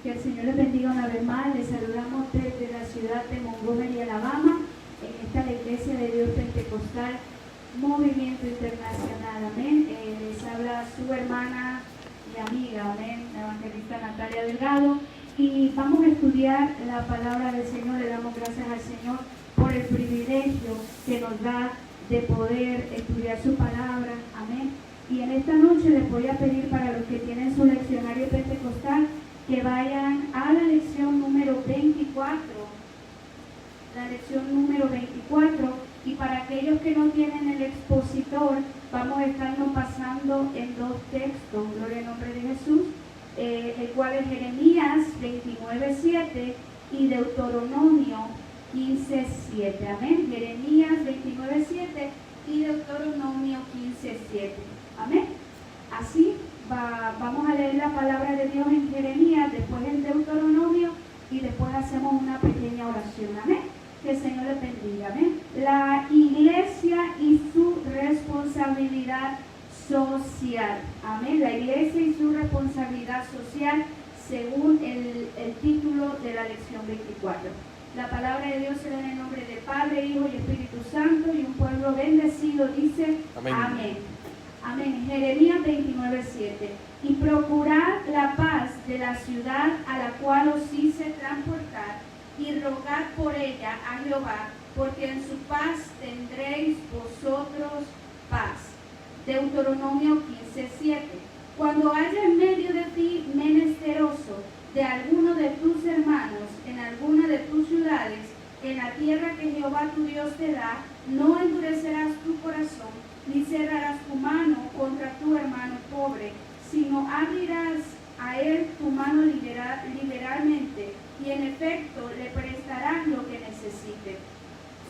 Que el Señor les bendiga una vez más. Les saludamos desde la ciudad de Montgomery, Alabama, en esta la Iglesia de Dios Pentecostal, Movimiento Internacional. Amén. Les habla su hermana y amiga, amén, la evangelista Natalia Delgado. Y vamos a estudiar la palabra del Señor. Le damos gracias al Señor por el privilegio que nos da de poder estudiar su palabra. Amén. Y en esta noche les voy a pedir para los que tienen su leccionario pentecostal que vayan a la lección número 24, la lección número 24, y para aquellos que no tienen el expositor, vamos a estarnos pasando en dos textos, gloria al nombre de Jesús, el cual es Jeremías 29:7 y Deuteronomio 15:7, amén, Jeremías 29:7 y Deuteronomio 15:7, amén. Así vamos a leer la palabra de Dios en Jeremías, después en Deuteronomio y después hacemos una pequeña oración, amén. Que el Señor les bendiga, amén. La iglesia y su responsabilidad social, amén. La iglesia y su responsabilidad social, según el título de la lección 24. La palabra de Dios será en el nombre de Padre, Hijo y Espíritu Santo, y un pueblo bendecido dice amén. Amén. Amén. Jeremías 29:7. Y procurad la paz de la ciudad a la cual os hice transportar, y rogad por ella a Jehová, porque en su paz tendréis vosotros paz. Deuteronomio 15:7. Cuando haya en medio de ti menesteroso de alguno de tus hermanos en alguna de tus ciudades, en la tierra que Jehová tu Dios te da, no endurecerás tu corazón, ni cerrarás tu mano contra tu hermano pobre, sino abrirás a él tu mano liberalmente, y en efecto le prestarás lo que necesite.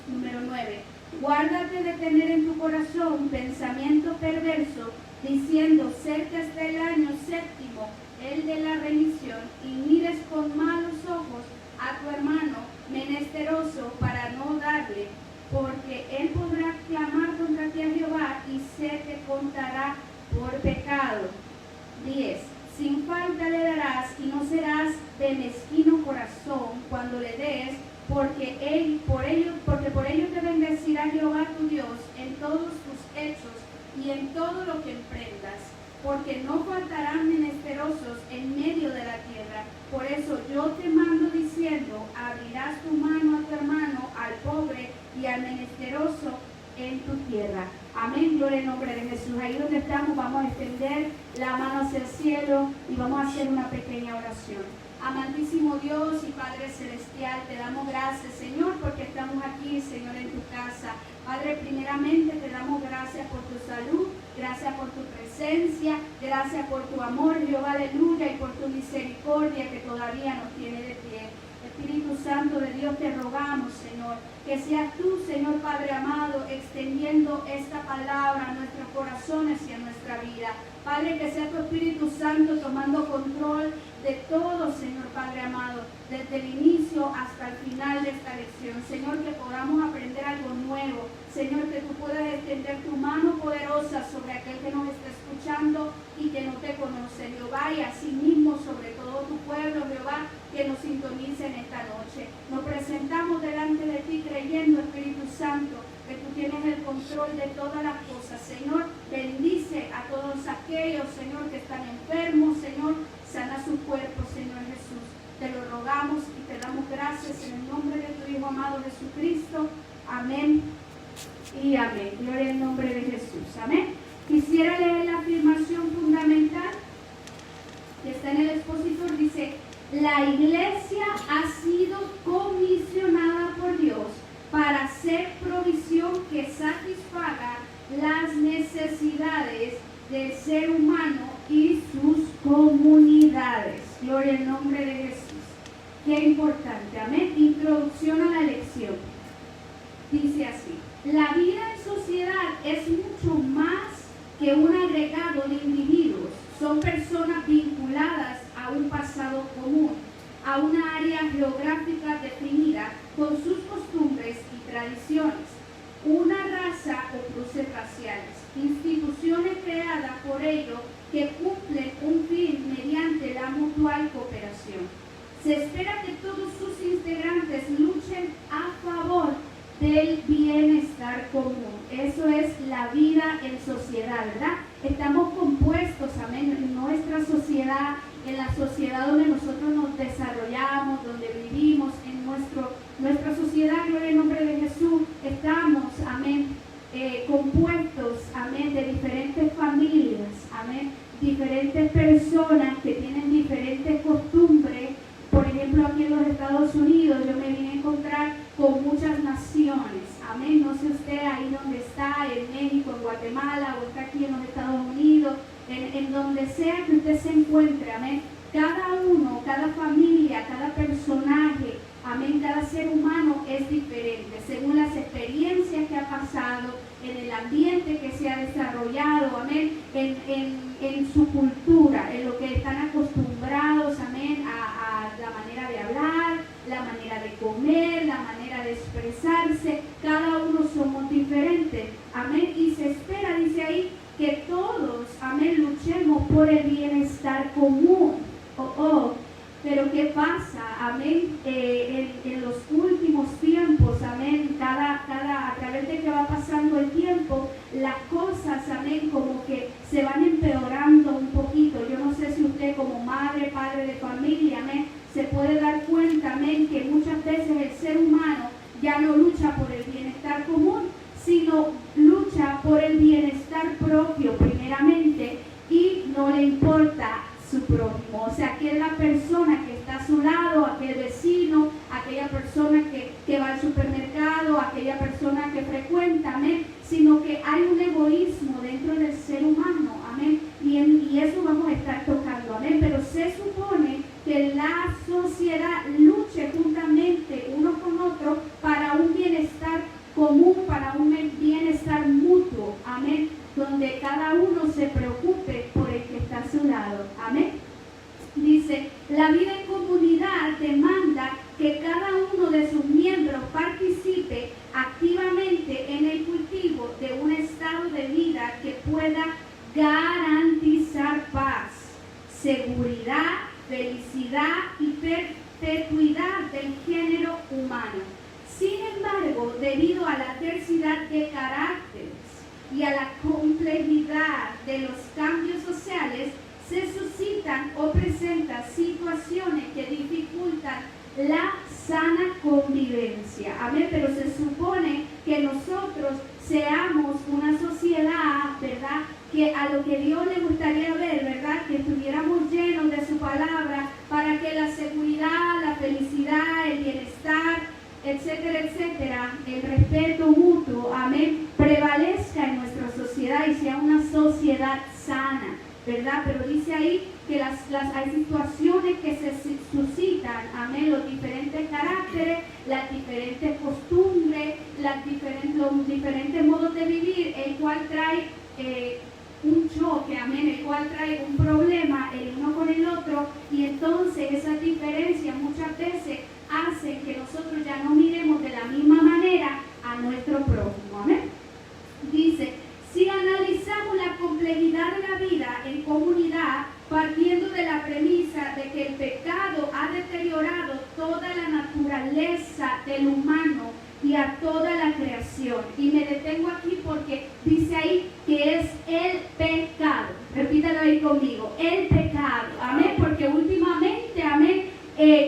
Número 9. Guárdate de tener en tu corazón pensamiento perverso, diciendo: cerca está el año séptimo, el de la remisión, y mires con malos ojos a tu hermano menesteroso para no darle, porque él podrá clamar contra ti a Jehová y se te contará por pecado. 10. Sin falta le darás y no serás de mezquino corazón cuando le des, porque por ello te bendecirá Jehová tu Dios en todos tus hechos y en todo lo que emprendas, porque no faltarán menesterosos en medio de la tierra. Por eso yo te mando diciendo: abrirás tu mano a tu hermano, al pobre y al menesteroso en tu tierra. Amén, gloria al nombre de Jesús. Ahí donde estamos vamos a extender la mano hacia el cielo y vamos a hacer una pequeña oración. Amantísimo Dios y Padre Celestial, te damos gracias, Señor, porque estamos aquí, Señor, en tu casa. Padre, primeramente te damos gracias por tu salud, gracias por tu presencia, gracias por tu amor, Jehová, aleluya, y por tu misericordia que todavía nos tiene de pie. Espíritu Santo de Dios, te rogamos, Señor, que seas tú, Señor Padre amado, extendiendo esta palabra a nuestros corazones y a nuestra vida. Padre, que sea tu Espíritu Santo tomando control de todo, Señor Padre amado, desde el inicio hasta el final de esta lección. Señor, que podamos aprender algo nuevo. Señor, que tú puedas extender tu mano poderosa sobre aquel que nos está escuchando y que no te conoce, Jehová, y asimismo sobre todo tu pueblo, Jehová, que nos sintonice en esta noche. Nos presentamos delante de ti creyendo, Espíritu Santo, que tú tienes el control de todas las cosas. Señor, bendice a todos aquellos, Señor, que están enfermos, Señor, sana su cuerpo, Señor Jesús. Te lo rogamos y te damos gracias en el nombre de tu Hijo amado Jesucristo. Amén y amén. Gloria al nombre de Jesús. Amén. Quisiera leer la afirmación fundamental que está en el expositor. Dice: la iglesia ha sido comisionada por Dios para hacer provisión que satisfaga las necesidades del ser humano y sus comunidades. Gloria al nombre de Jesús. Qué importante, amén. Introducción a la lección. Dice así: la vida en sociedad es mucho más que un agregado de individuos. Son personas vinculadas a un pasado común, a una área geográfica definida con sus costumbres y tradiciones, una raza o cruces raciales, instituciones creadas por ello que cumplen un fin mediante la mutual cooperación. Se espera que todos sus integrantes luchen a favor del bienestar común. Eso es la vida en sociedad, ¿verdad? Estamos compuestos, amén, en nuestra sociedad, en la sociedad donde nosotros nos desarrollamos, donde vivimos, en nuestra sociedad, gloria al nombre de Jesús, estamos, amén, compuestos, amén, de diferentes familias, amén, diferentes personas que tienen diferentes costumbres. Por ejemplo, aquí en los Estados Unidos yo me vine a encontrar con muchas naciones, amén. No sé usted ahí donde está, en México, en Guatemala, o está aquí en los Estados Unidos, en donde sea que usted se encuentre, amén. Cada uno, cada familia, cada personaje, amén, cada ser humano es diferente, según las experiencias que ha pasado, en el ambiente que se ha desarrollado, amén, en su cultura, en lo que están acostumbrados, amén, a la manera de hablar, la manera de comer, la manera de expresarse. Cada uno somos diferentes, amén, y se espera, dice ahí, que todos, amén, luchemos por el bienestar común. Pero ¿qué pasa? Amén, en los últimos tiempos, amén, a través de que va pasando el tiempo, las cosas, amén, como que se van empeorando un poquito. Yo no sé si usted como madre, padre de familia, amén, se puede dar cuenta, amén, que muchas veces el ser humano ya no lucha por el bienestar común, sino lucha por el bienestar propio primeramente, y no le importa su prójimo, o sea, que es la persona que está a su lado, aquel vecino, aquella persona que va al supermercado, aquella persona que frecuenta, amén, sino que hay un egoísmo dentro del ser humano, amén, y eso vamos a estar tocando, amén, pero se supone que la sociedad luche juntamente uno con otro para un bienestar común, para un bienestar mutuo, amén, donde cada uno se preocupe por el que está a su lado, amén. Dice, la vida en comunidad demanda que cada uno de sus miembros participe activamente en el cultivo de un estado de vida que pueda garantizar paz, seguridad, felicidad y perpetuidad del género humano. Sin embargo, debido a la diversidad de caracteres y a la complejidad de los cambios sociales, se suscitan o presentan situaciones que dificultan la sana convivencia. Amén, pero se supone que nosotros seamos una sociedad, ¿verdad?, que a lo que Dios le gustaría ver, ¿verdad?, que estuviéramos llenos de su palabra para que la seguridad, la felicidad, el bienestar, etcétera, etcétera, el respeto mutuo, amén, prevalezca en nuestra sociedad y sea una sociedad sana, ¿verdad? Pero dice ahí que hay situaciones que se suscitan, amén, los diferentes caracteres, las diferentes costumbres, los diferentes modos de vivir, el cual trae un choque, amén, el cual trae un problema el uno con el otro, y entonces esas diferencias muchas veces hacen que nosotros ya no miremos de la misma manera a nuestro prójimo, amén. Dice, si analizamos la complejidad de la vida en comunidad, partiendo de la premisa de que el pecado ha deteriorado toda la naturaleza del humano y a toda la creación, y me detengo aquí porque dice ahí que es el pecado, repítalo ahí conmigo, el pecado, amén, porque últimamente, amén,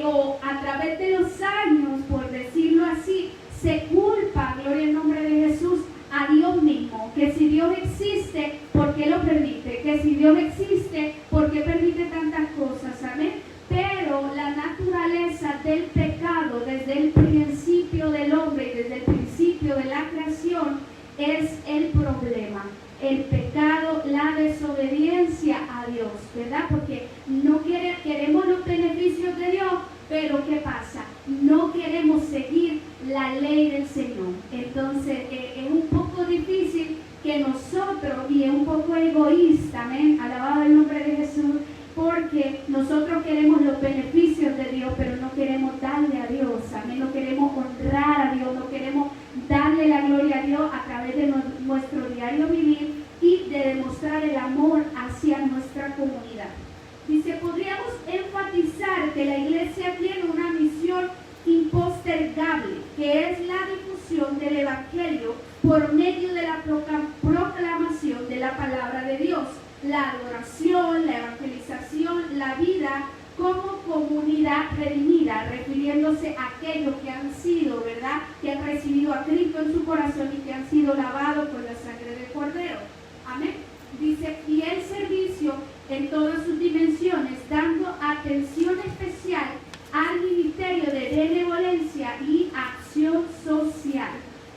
o a través de los años, por decirlo así, se culpa, gloria al nombre de Jesús, a Dios mismo, que si Dios existe, ¿por qué lo permite? Que si Dios existe, ¿por qué permite tantas cosas? Amén. Pero la naturaleza del pecado desde el principio del hombre y desde el principio de la creación es el problema. El pecado, la desobediencia a Dios, ¿verdad? Porque no queremos los beneficios de Dios, pero ¿qué pasa? No queremos seguir la ley del Señor. Entonces es un poco difícil que nosotros, y es un poco egoísta, amén, alabado el nombre de Jesús, porque nosotros queremos los beneficios de Dios, pero no queremos darle a Dios, amén, no queremos honrar a Dios, no queremos darle la gloria a Dios a través de nuestro diario vivir y de demostrar el amor hacia nuestra que la iglesia tiene una misión impostergable, que es la difusión del Evangelio por medio de la proclamación de la palabra de Dios, la adoración, la evangelización, la vida como comunidad redimida, refiriéndose a aquellos que han sido, ¿verdad?, que han recibido a Cristo en su corazón y que han sido lavados con la sangre del Cordero. Amén. Dice, y el servicio en todas sus dimensiones, dando atención especial al ministerio de benevolencia y acción social.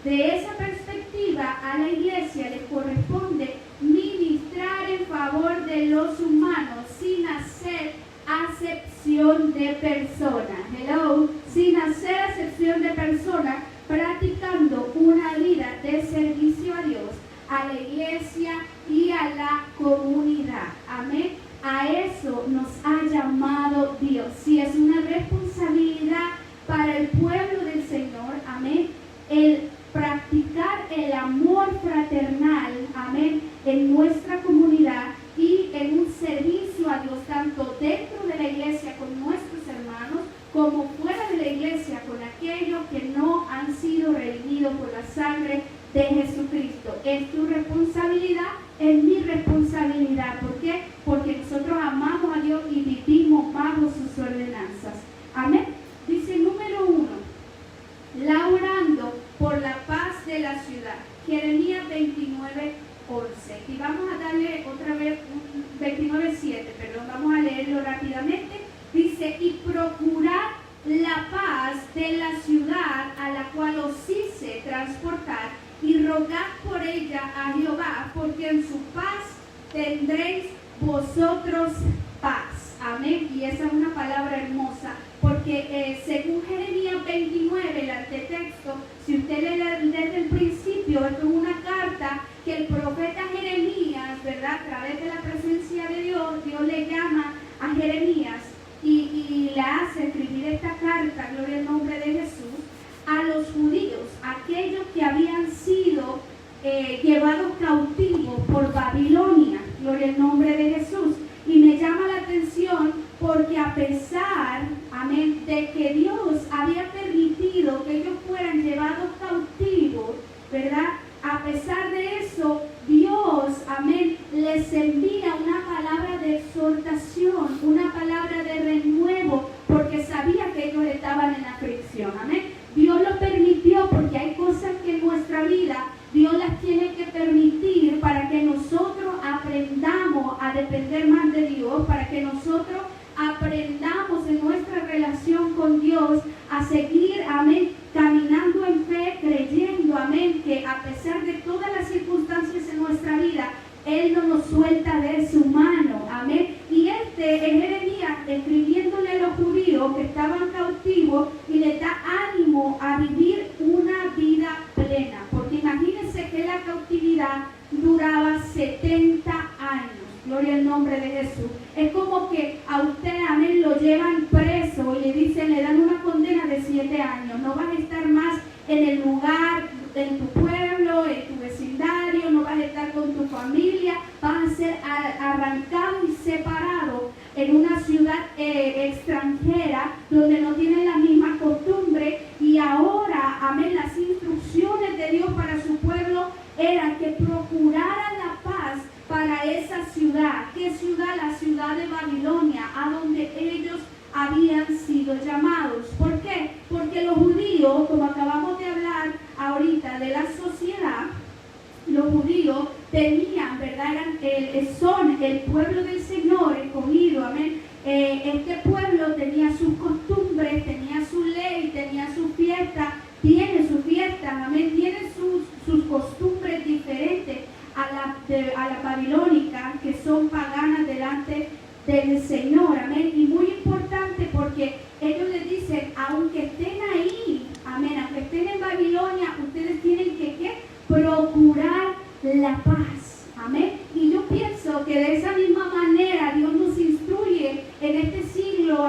De esa perspectiva, a la iglesia le corresponde ministrar en favor de los humanos sin hacer acepción de personas. Hello, sin hacer acepción de personas, practicando una vida de servicio a Dios, a la iglesia y a la comunidad. Amén. A eso nos ha llamado Dios. Si es una responsabilidad para el pueblo del Señor, amén, el practicar el amor fraternal, amén, en nuestra comunidad y en un servicio a Dios, tanto dentro de la iglesia con nuestros hermanos, como fuera de la iglesia con aquellos que no han sido redimidos por la sangre de Jesucristo. Es tu responsabilidad, es mi responsabilidad. ¿Por qué? Porque nosotros amamos a Dios y vivimos bajo sus ordenanzas. Amén. Dice número 1, laborando por la paz de la ciudad. Jeremías 29:11. Y vamos a darle otra vez 29:7, perdón, vamos a leerlo rápidamente. Dice, y procurar la paz de la ciudad a la cual os hice transportar, y rogad por ella a Jehová, porque en su paz tendréis vosotros paz. Amén. Y esa es una palabra hermosa, porque según Jeremías 29, el antetexto, si usted lee desde el principio, es una carta que el profeta Jeremías, ¿verdad?, a través de la presencia de Dios, Dios le llama a Jeremías y le hace escribir esta carta, gloria al nombre de Jesús, a los judíos, aquellos que habían sido llevados cautivos por Babilonia, gloria al nombre de Jesús. Y me llama la atención porque a pesar, amén, de que Dios había permitido que ellos fueran llevados cautivos, ¿verdad?, a pesar de eso, Dios, amén, les envía una palabra de exhortación, una palabra de renuevo, porque sabía que ellos estaban en aflicción. Amén. Dios lo permitió porque hay cosas que en nuestra vida Dios las tiene que permitir para que nosotros aprendamos a depender más de Dios, para que nosotros aprendamos en nuestra relación con Dios a seguir, amén, caminando en fe, creyendo, amén, que a pesar de todas las circunstancias en nuestra vida, Él no nos suelta de su mano, amén. Y en Jeremías, escribiéndole a los judíos que estaban cautivos, y les da ánimo a vivir una vida plena, porque imagínense que la cautividad duraba 70 años. Gloria al nombre de Jesús. Es como que a usted, amén, lo llevan preso y le dicen, le dan una condena de 7 años. No vas a estar más en el lugar, en tu pueblo, en tu vecindario, no vas a estar con tu familia, vas a ser arrancado y separado en una ciudad extranjera donde no tienen la misma costumbre. Y ahora, amén, las instrucciones de Dios para su pueblo eran que procuraran la paz para esa ciudad. ¿Qué ciudad? La ciudad de Babilonia, a donde ellos habían sido llamados. ¿Por qué? Porque los judíos, como acabamos de hablar ahorita de la sociedad, los judíos tenían, ¿verdad?, son el pueblo del Señor escogido, amén. Este pueblo tenía sus costumbres, tenía su ley, tenía su fiesta, tiene sus fiestas, amén, tiene sus costumbres diferentes a la babilónica, que son paganas delante del Señor, amén. Y muy importante porque ellos les dicen, aunque estén ahí, amén, aunque estén en Babilonia, ustedes tienen que procurar la paz, amén. Y yo pienso que de esa misma manera Dios nos instruye en este siglo,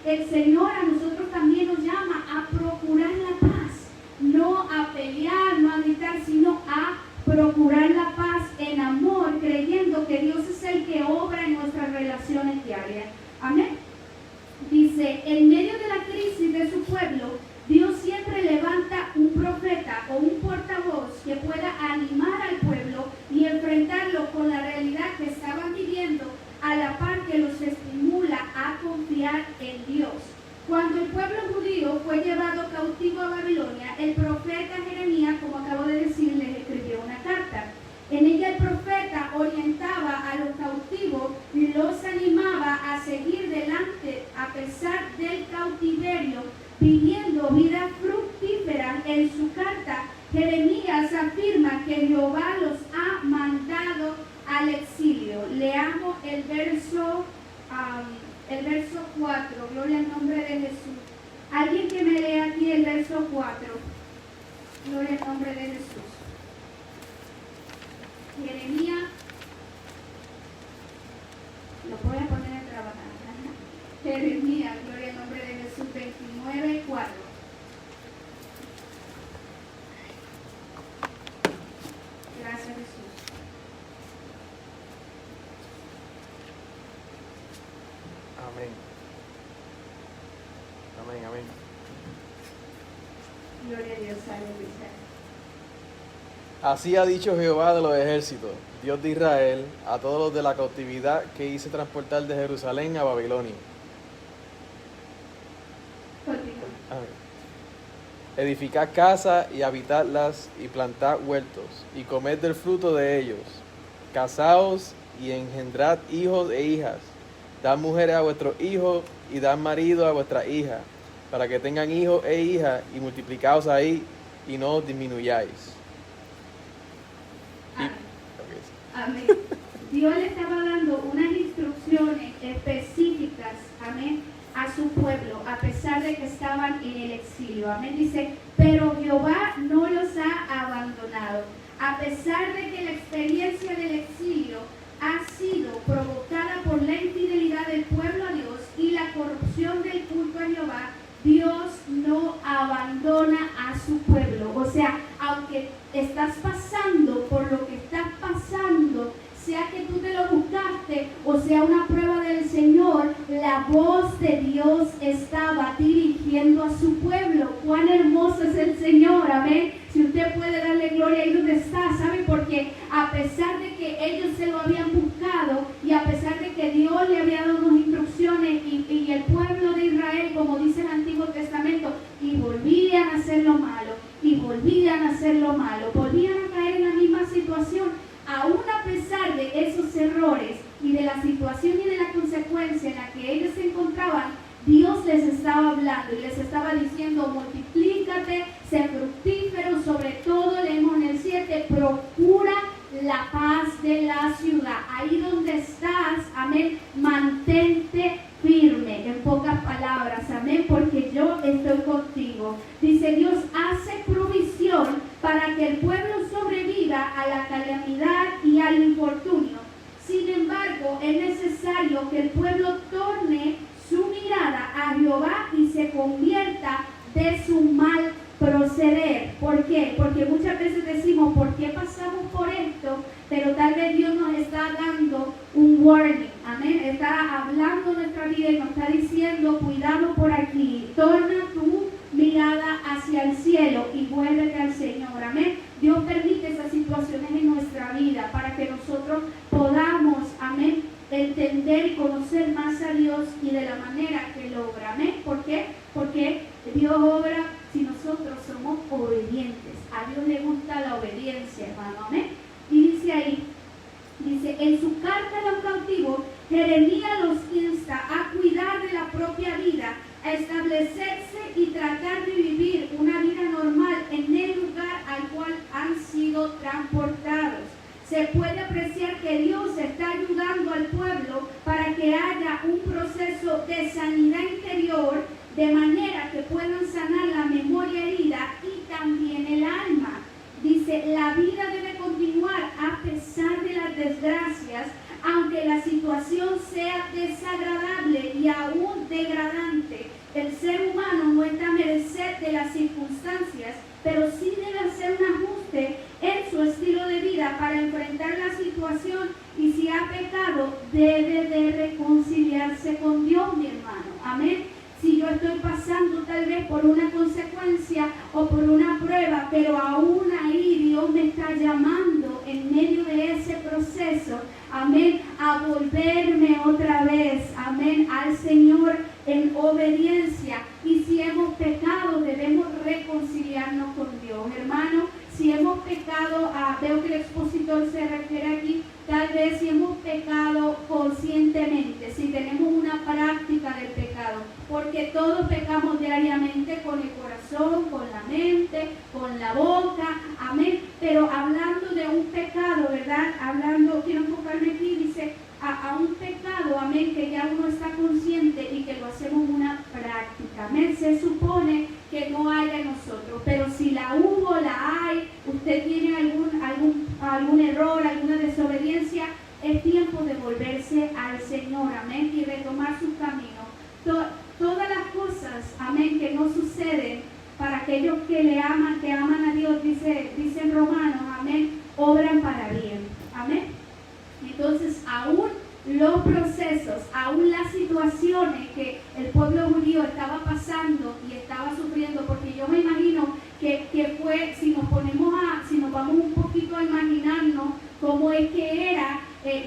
el Señor a nosotros también nos llama a procurar la paz, no a pelear, no a gritar, sino a procurar la paz en amor, creyendo que Dios es el que obra en nuestras relaciones diarias. Amén. Dice, en medio de la crisis de su pueblo, Dios siempre levanta un profeta o un portavoz que pueda animar al pueblo y enfrentarlo con la realidad que estaban viviendo, a la par que los estimula a confiar en Dios. Cuando el pueblo judío fue llevado cautivo a Babilonia, el profeta Jeremías, como acabo de decir, les escribió una carta. En ella el profeta orientaba a los cautivos y los animaba a seguir delante a pesar del cautiverio, viviendo vida fructífera. En su carta, Jeremías afirma que Jehová los ha mandado al exilio. Leamos el verso 4, gloria al nombre de Jesús. Alguien que me lea aquí el verso 4, gloria al nombre de Jesús. Jeremías, lo voy a poner a trabajar. Jeremías, gloria al nombre de Jesús, 29, 4. Gracias, Jesús. Amén. Amén, amén. Gloria a Dios, aleluya. Así ha dicho Jehová de los ejércitos, Dios de Israel, a todos los de la cautividad que hice transportar de Jerusalén a Babilonia. Continúa. Amén. Edificad casas y habitadlas y plantad huertos y comed del fruto de ellos. Casaos y engendrad hijos e hijas. Dad mujeres a vuestros hijos y dad marido a vuestras hijas, para que tengan hijos e hijas y multiplicaos ahí y no os disminuyáis. Amén. Dios le estaba dando unas instrucciones específicas, amén, a su pueblo, a pesar de que estaban en el exilio. Amén. Dice, pero Jehová no los ha abandonado. A pesar de que la experiencia del exilio ha sido provocada por la infidelidad del pueblo a Dios y la corrupción del culto a Jehová, Dios no abandona a su pueblo. O sea, aunque estás pasando por lo que estás pasando, sea que tú te lo buscaste o sea una prueba del Señor, la voz de Dios estaba dirigiendo a su pueblo. Cuán hermoso es el Señor, amén. Si usted puede darle gloria ahí donde está, ¿sabe? Porque a pesar de que ellos se lo habían buscado y a pesar de que Dios le había dado unas instrucciones y el pueblo de Israel, como dice el Antiguo Testamento, y volvían a hacer lo malo, y volvían a hacer lo malo, volvían a caer en la misma situación, aún a pesar de esos errores y de la situación y de la consecuencia en la que ellos se encontraban, Dios les estaba hablando y les estaba diciendo, multiplícate, sé fructífero, sobre todo, leemos en el 7, procura la paz de la ciudad. Ahí donde estás, amén, mantente firme, en pocas palabras, amén, porque yo estoy contigo. Dice, Dios hace provisión para que el pueblo sobreviva a la calamidad y al infortunio. Sin embargo, es necesario que el pueblo torne su mirada a Jehová y se convierta de su mal proceder. ¿Por qué? Porque muchas veces decimos, ¿por qué pasamos por esto? Pero tal vez Dios nos está dando un warning, amén. Está hablando nuestra vida y nos está diciendo, cuidado por aquí, torna tu mirada hacia el cielo y vuélvete al Señor, amén. Dios permite esas situaciones en nuestra vida para que nosotros podamos, amén, entender y conocer más a Dios y de la manera que Él obra, amén. ¿Por qué? Porque Dios obra si nosotros somos obedientes. A Dios le gusta la obediencia, hermano, amén. Y dice ahí, dice, en su carta a los cautivos, Jeremías los insta a cuidar de la propia vida, a establecerse y tratar de vivir una vida normal en el lugar al cual han sido transportados. Se puede apreciar que Dios está ayudando al pueblo para que haya un proceso de sanidad interior, de manera que puedan sanar la memoria herida y también el alma. Dice, la vida debe continuar a pesar de las desgracias, aunque la situación sea desagradable y y aún degradante. El ser humano no está a merced de las circunstancias, pero sí debe hacer un ajuste en su estilo de vida para enfrentar la situación, y si ha pecado, debe de reconciliarse con Dios, mi hermano. Amén. Si yo estoy pasando tal vez por una consecuencia o por una prueba, pero aún ahí Dios me está llamando en medio de ese proceso, amén, a volverme otra vez, amén, al Señor en obediencia. Y si hemos pecado, debemos reconciliarnos con Dios, hermano. Si hemos pecado, veo que el expositor se refiere aquí, tal vez si hemos pecado conscientemente, si tenemos una práctica del pecado, porque todos pecamos diariamente con el corazón, con la mente, con la boca, amén. Pero hablando de un pecado, ¿verdad? Quiero enfocarme aquí, dice, a un pecado, amén, que ya uno está consciente y que lo hacemos una práctica, amén. Se supone que no haya en nosotros, pero si la hubo, la hay, usted tiene algún error, alguna desobediencia, es tiempo de volverse al Señor, amén, y retomar su camino. Todas las cosas, amén, que no suceden para aquellos que le aman, que aman a Dios, dice en Romanos, amén, obran para bien, amén. Entonces, aún los procesos, aún las situaciones que el pueblo judío estaba pasando y estaba sufriendo, porque yo me imagino que fue, si nos vamos un poquito a imaginarnos cómo es que era,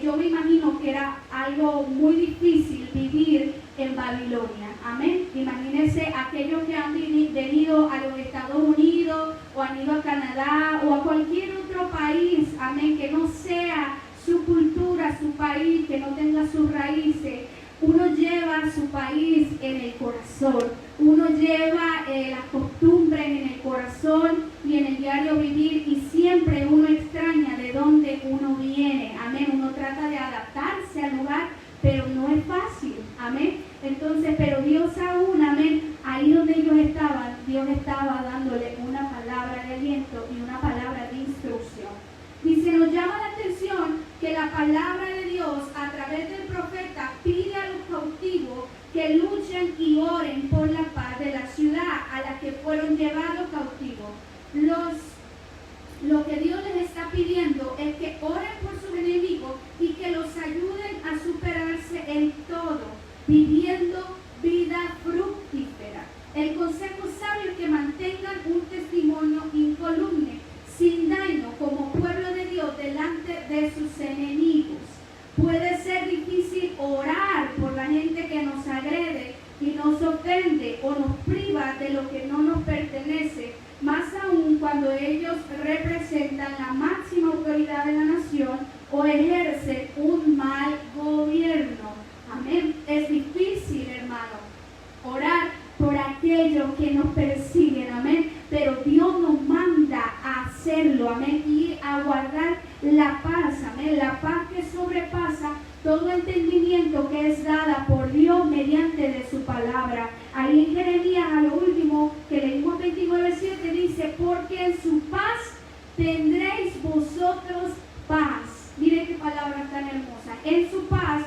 yo me imagino que era algo muy difícil vivir en Babilonia, amén. Imagínense aquellos que han venido a los Estados Unidos o han ido a Canadá o a cualquier otro país, amén, que no sea su cultura, su país, que no tenga sus raíces. Uno lleva su país en el corazón, uno lleva las costumbres en el corazón y en el diario vivir, y siempre uno extraña de dónde uno viene, amén. Uno trata de adaptarse al lugar, pero no es fácil, amén. Entonces, pero Dios aún, amén, ahí donde ellos estaban, Dios estaba dándole una palabra de aliento y una palabra de instrucción. Dice, nos llama la atención que la palabra de Dios a través del profeta pide a los cautivos que luchen y oren por la paz de la ciudad a la que fueron llevados cautivos. Lo que Dios les está pidiendo es que oren por sus enemigos y que los ayuden a superarse en todo, viviendo vida fructífera. El consejo sabio es que mantengan un testimonio incoluble, sin daño, como pueblo de Dios delante de sus enemigos. Puede ser difícil orar por la gente que nos agrede y nos ofende o nos priva de lo que no nos pertenece, más aún cuando ellos representan la máxima autoridad de la nación o ejercen un mal gobierno. Amén. Es difícil, hermano, orar por aquellos que nos persiguen, amén, pero Dios nos manda a hacerlo, amén, y a guardar la paz, amén, la paz que sobrepasa todo entendimiento, que es dada por Dios mediante de su palabra. Ahí en Jeremías, a lo último que leímos 29:7, dice, porque en su paz tendréis vosotros paz. Miren qué palabra tan hermosa. En su paz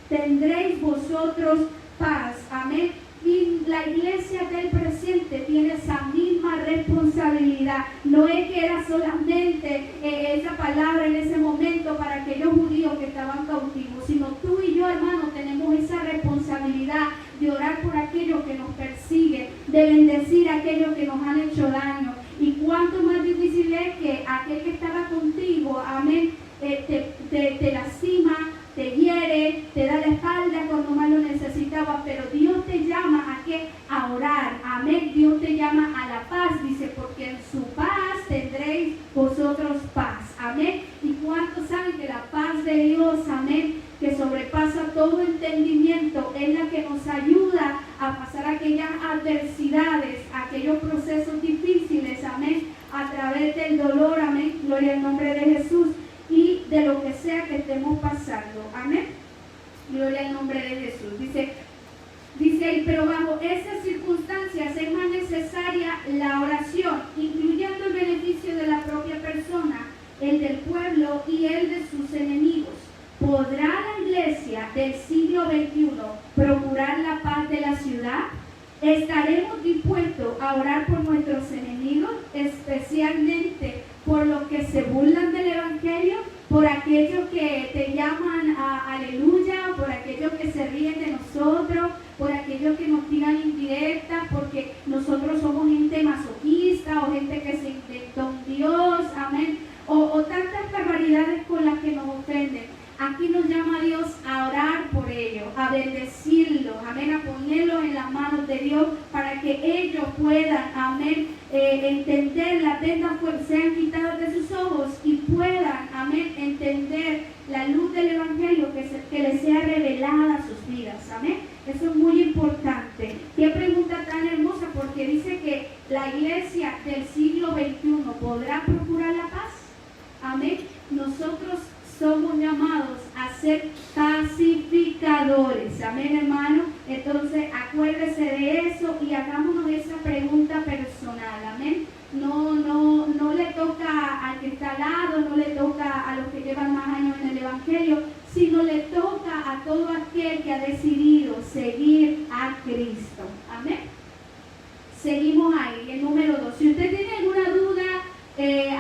tendréis vosotros paz, amén. Y la iglesia del presente tiene esa misma responsabilidad. No es que era solamente esa palabra en ese momento para aquellos judíos que estaban cautivos, sino tú y yo, hermano, tenemos esa responsabilidad de orar por aquellos que nos persiguen, de bendecir a aquellos que nos han hecho daño. Y cuánto más difícil es que aquel que estaba contigo, amén, te lastima, te hiere, te da la espalda cuando más lo necesitabas, pero Dios te llama a ¿qué? A orar, amén. Dios te llama a la paz, dice, porque en su paz tendréis vosotros paz, amén. Y cuántos saben que la paz de Dios, amén, que sobrepasa todo entendimiento, es la que nos ayuda a pasar aquellas adversidades, aquellos procesos difíciles, amén, a través del dolor, amén, gloria al nombre de Jesús, y de lo que sea que estemos pasando, amén, gloria al nombre de Jesús. Dice ahí, pero bajo esas circunstancias es más necesaria la oración, incluyendo el beneficio de la propia persona, el del pueblo y el de sus enemigos. ¿Podrá la iglesia iglesia del siglo XXI procurar la paz de la ciudad? ¿Estaremos dispuestos a orar por nuestros enemigos, especialmente por los que se burlan del Evangelio, por aquellos que te llaman a aleluya, por aquellos que se ríen de nosotros, por aquellos que nos tiran indirectas, porque nosotros somos gente masoquista o gente que se inventó un Dios, amén, o tantas barbaridades con las que nos ofenden? Aquí nos llama Dios a orar por ellos, a bendecirlos, amén, a ponerlos en las manos de Dios para que ellos puedan, amén, entender, las vendas sean quitadas de sus ojos y puedan, amén, entender la luz del Evangelio que les sea revelada a sus vidas, amén. Eso es muy importante. Qué pregunta tan hermosa, porque dice que la iglesia del siglo XXI podrá procurar la paz, amén. Nosotros somos llamados a ser pacificadores, amén, hermano. Entonces acuérdese de eso y hagámonos esa pregunta personal, amén. No le toca al que está al lado, no le toca a los que llevan más años en el Evangelio, sino le toca a todo aquel que ha decidido seguir a Cristo, amén. Seguimos ahí, el número 2. Si usted tiene alguna duda,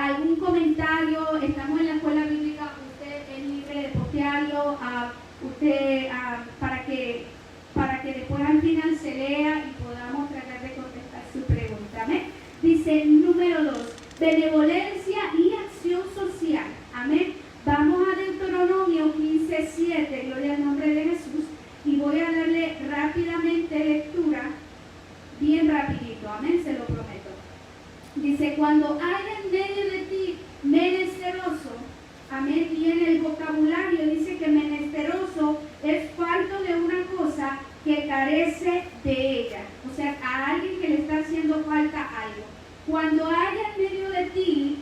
algún comentario, estamos en la escuela bíblica, de postearlo para que después al final se lea y podamos tratar de contestar su pregunta. ¿Amén? Dice número 2, benevolencia y acción social. Amén. Vamos a Deuteronomio 15:7, gloria al nombre de Jesús, y voy a darle rápidamente lectura, bien rapidito. Amén, se lo prometo. Dice, cuando haya en medio de ti menesteroso, amén, y en el vocabulario dice que menesteroso es falto de una cosa que carece de ella. O sea, a alguien que le está haciendo falta algo. Cuando haya en medio de ti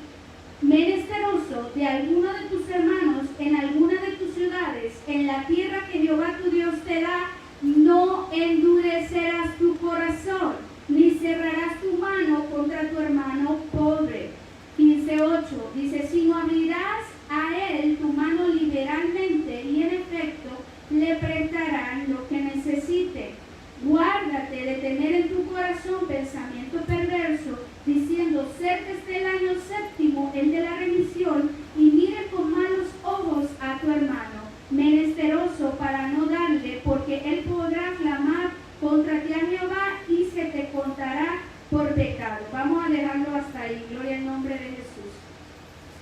menesteroso de alguno de tus hermanos en alguna de tus ciudades, en la tierra que Jehová tu Dios te da, no endurecerás tu corazón, ni cerrarás tu mano contra tu hermano pobre. 15:8 dice, sino abrirás a él tu mano liberalmente y en efecto le prestarán lo que necesite. Guárdate de tener en tu corazón pensamiento perverso, diciendo, cerca esté el año séptimo, el de la remisión, y mire con malos ojos a tu hermano, menesteroso para no darle, porque él podrá clamar contra ti a Jehová y se te contará por pecado. Vamos a dejarlo hasta ahí, gloria al nombre de Jesús.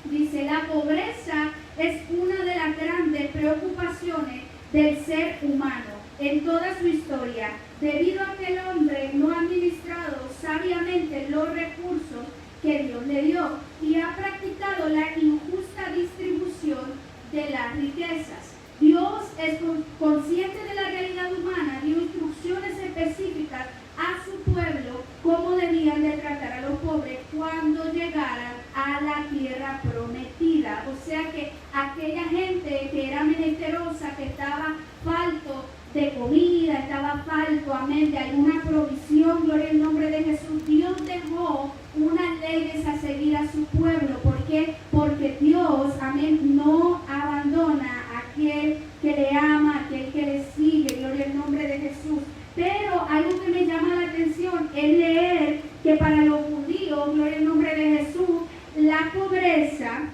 Dice, la pobreza es una de las grandes preocupaciones del ser humano en toda su historia, debido a que el hombre no ha administrado sabiamente los recursos que Dios le dio y ha practicado la injusta distribución de las riquezas. Dios es consciente de la realidad humana, dio instrucciones específicas a su pueblo cómo debían de tratar a los pobres cuando llegaran a la tierra prometida. O sea que aquella gente que era menesterosa, que estaba falto de comida, estaba falto, amén, de alguna provisión, gloria al nombre de Jesús, Dios dejó unas leyes a seguir a su pueblo. ¿Por qué? Porque Dios, amén, no abandona a aquel que le ama, aquel que le sigue, gloria al nombre de Jesús. Pero algo que me llama la atención es leer que para los judíos, gloria al nombre de Jesús, la pobreza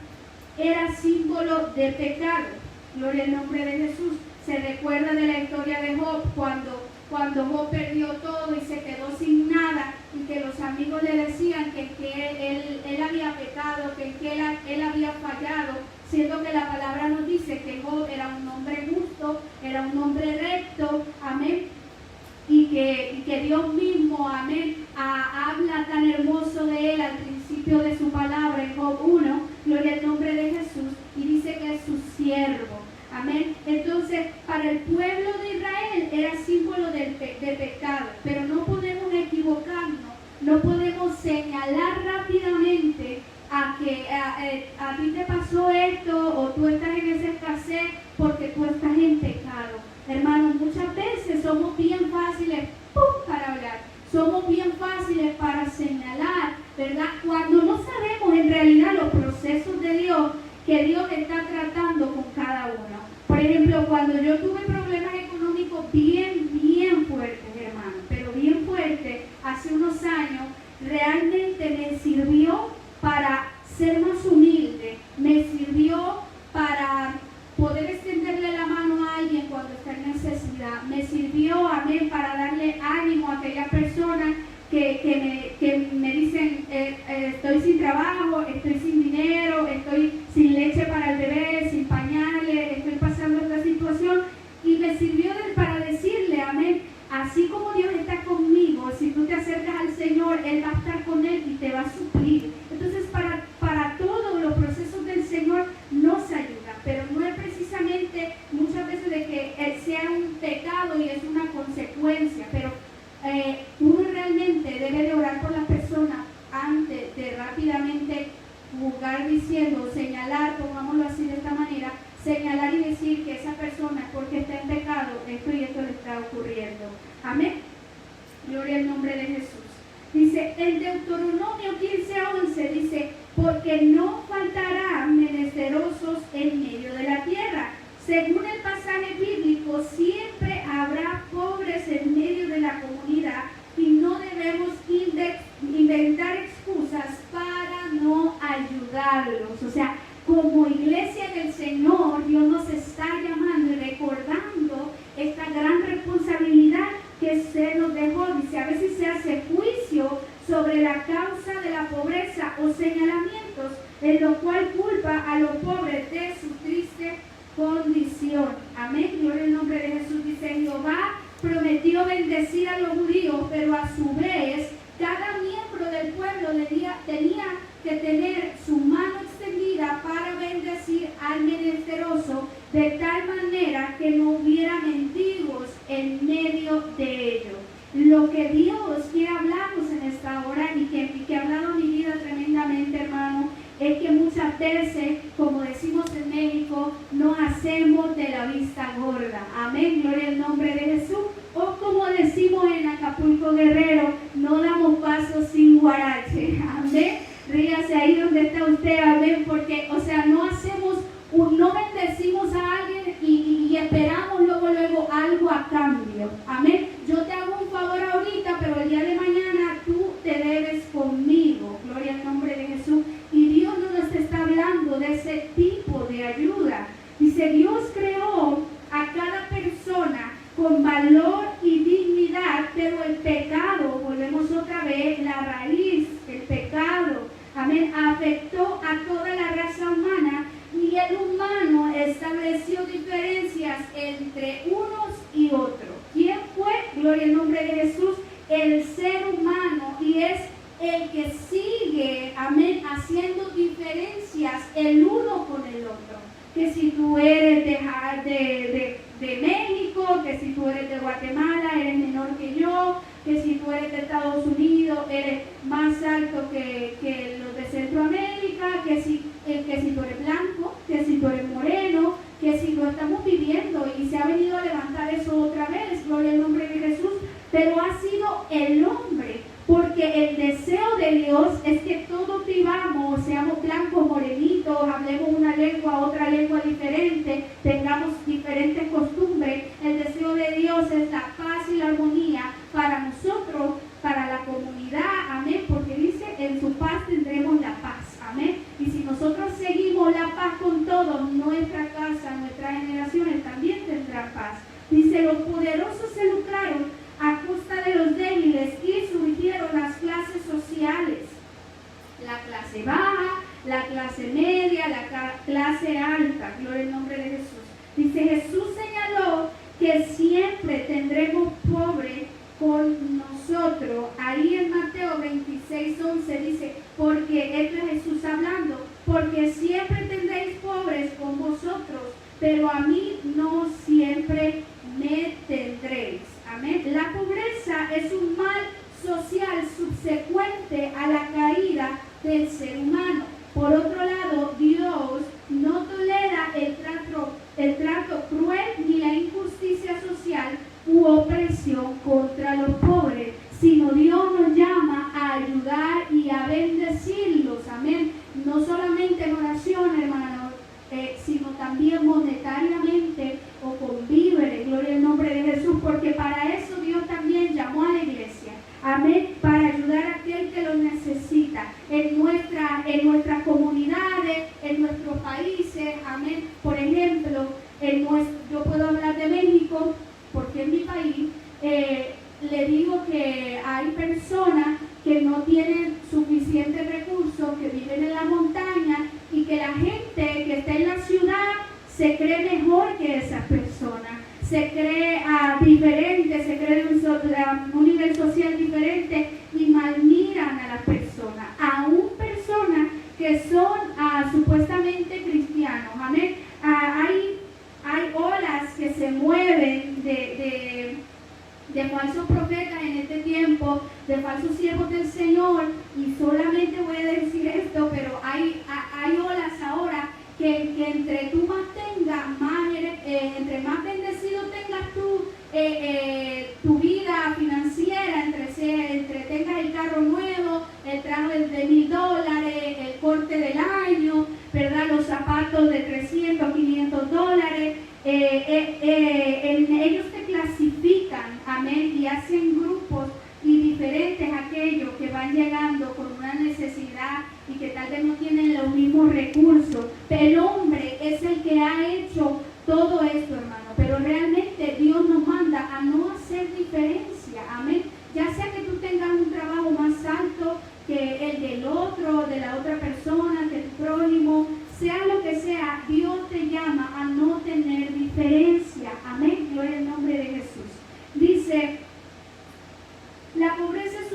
era símbolo de pecado. Gloria al nombre de Jesús. Se recuerda de la historia de Job, cuando Job perdió todo y se quedó sin nada, y que los amigos le decían que él había pecado, que él había fallado, siendo que la palabra nos dice que Job era un hombre justo, era un hombre recto, amén, y que Dios mismo, amén, habla tan hermoso de él al principio de su palabra en Job 1, gloria al nombre de Jesús, y dice que es su siervo. Amén. Entonces, para el pueblo de Israel era símbolo de pecado, pero no podemos equivocarnos, no podemos señalar rápidamente a que a ti te pasó esto o tú estás en esa escasez porque tú estás en pecado. Hermanos, muchas veces somos bien fáciles para hablar, somos bien fáciles para señalar, ¿verdad? Cuando no sabemos en realidad los procesos de Dios, que Dios está tratando con cada uno. Por ejemplo, cuando yo tuve problemas realmente me sirvió para ser más humilde, me sirvió para poder extenderle la mano a alguien cuando está en necesidad, me sirvió, amén, para darle ánimo a aquella persona que me dicen, estoy sin trabajo, estoy sin dinero, estoy sin leche para el bebé, sin pañales, estoy pasando esta situación, y me sirvió para decirle, amén, así como Dios está conmigo, si tú te acercas al Señor, Él va a estar con Él y te va a suplir. Entonces, para todos los procesos del Señor nos ayuda, pero no es precisamente muchas veces de que sea un pecado y es una consecuencia, pero uno realmente debe de orar por las personas antes de rápidamente juzgar diciendo, señalar, pongámoslo así de esta manera, señalar y decir que esa persona es porque está en pecado, esto y esto le está ocurriendo. Amén. Gloria al nombre de Jesús. Dice, en Deuteronomio 15:11 dice, porque no faltarán menesterosos en medio de la tierra. Según el pasaje bíblico, siempre habrá pobres en medio de la comunidad y no debemos inventar excusas para no ayudarlos. O sea, como iglesia del Señor, Dios nos está llamando y recordando esta gran responsabilidad que se nos dejó. Dice, a veces se hace juicio sobre la causa de la pobreza o señalamientos, en lo cual culpa a los pobres de su triste condición. Amén. Gloria al nombre de Jesús. Dice, Jehová prometió bendecir a los judíos, pero a su vez cada miembro del pueblo tenía que tener su mano extendida para bendecir al menesteroso, de tal manera que no hubiera mendigos en medio de ellos. Lo que Dios quiere hablarnos en esta hora y que ha hablado en mi vida tremendamente, hermano, es que muchas veces, como decimos en México, nos hacemos de la vista gorda. Amén, gloria al nombre de Jesús. O como decimos en Acapulco Guerrero, no damos pasos sin guarache. Amén. Ríase ahí donde está usted, amén, porque, o sea, no bendecimos a alguien y esperamos luego algo a cambio. Amén. Yo te hago un favor ahorita, pero el día de mañana tú te debes conmigo. Gloria al nombre de Jesús. Y Dios no nos está hablando de ese tipo de ayuda. Dice, Dios creó a cada persona con valor y dignidad, pero el pecado, volvemos otra vez, la raíz, el pecado, amén, afectó a toda la raza humana y el humano estableció diferencias entre unos y otros. ¿Quién fue? Gloria al nombre de Jesús, el ser humano, y es el que sigue, amén, haciendo diferencias el uno con el otro. Que si tú eres de México, que si tú eres de Guatemala, eres menor que yo, que si tú eres de Estados Unidos, eres más alto que los de Centroamérica, que si tú eres blanco, que si tú eres moreno, que si lo estamos viviendo y se ha venido a levantar eso otra vez, gloria al nombre de Jesús, pero ha sido el hombre, porque el deseo de Dios es que todos vivamos, seamos blancos, morenitos, hablemos una lengua, otra lengua diferente, tengamos diferentes costumbres. El deseo de Dios es la paz y la armonía para nosotros, para la comunidad, amén, porque dice, en su paz tendremos la paz, amén. Y si nosotros seguimos la paz con todos, nuestra casa, nuestras generaciones también tendrán paz. Dice, los poderosos se lucraron a costa de los débiles y surgieron las clases sociales, la clase baja, la clase media, la clase alta, gloria al nombre de Jesús. Dice, Jesús señaló que siempre tendremos pobres con nosotros. Ahí en Mateo 26:11 dice, porque esto es Jesús hablando, porque siempre tendréis pobres con vosotros, pero a mí no siempre me tendréis. Amén. La pobreza es un mal social subsecuente a la caída del ser humano. Por otro lado, Dios no tolera el trato cruel ni la injusticia social u opresión contra los pobres, sino Dios nos llama a ayudar y a bendecirlos. Amén. No solamente en oración, hermanos, sino también monetariamente o con víveres, gloria al nombre de Jesús, porque para eso Dios también llamó a la iglesia, amén, para ayudar a aquel que lo necesita. país, le digo que hay personas que no tienen suficientes recursos, que viven en la montaña y que la gente que está en la ciudad se cree mejor que esas personas, se cree diferente, se cree un nivel social diferente y malmiran a las personas, aún personas que son supuestamente cristianos. Amén. Hay olas que se mueven de falsos profetas en este tiempo, de falsos siervos del Señor, y solamente voy a decir esto, pero hay olas ahora que entre tú más tengas, entre más bendecido tengas tú tu vida financiera, entre tengas el carro nuevo, el traje de $1,000, el corte del año, ¿verdad? Los zapatos de $300, $500, ellos te clasifican, amén, y hacen grupos y diferentes a aquellos que van llegando con una necesidad y que tal vez no tienen los mismos recursos. El hombre es el que ha hecho todo esto, hermano, pero realmente Dios nos manda a no hacer diferencia, amén. Ya sea que tú tengas un trabajo más alto que el del otro, de la otra persona, que tu prójimo, sea lo que sea, Dios te llama a no tener diferencia, amén. Gloria al nombre de Jesús. Dice, la pobreza es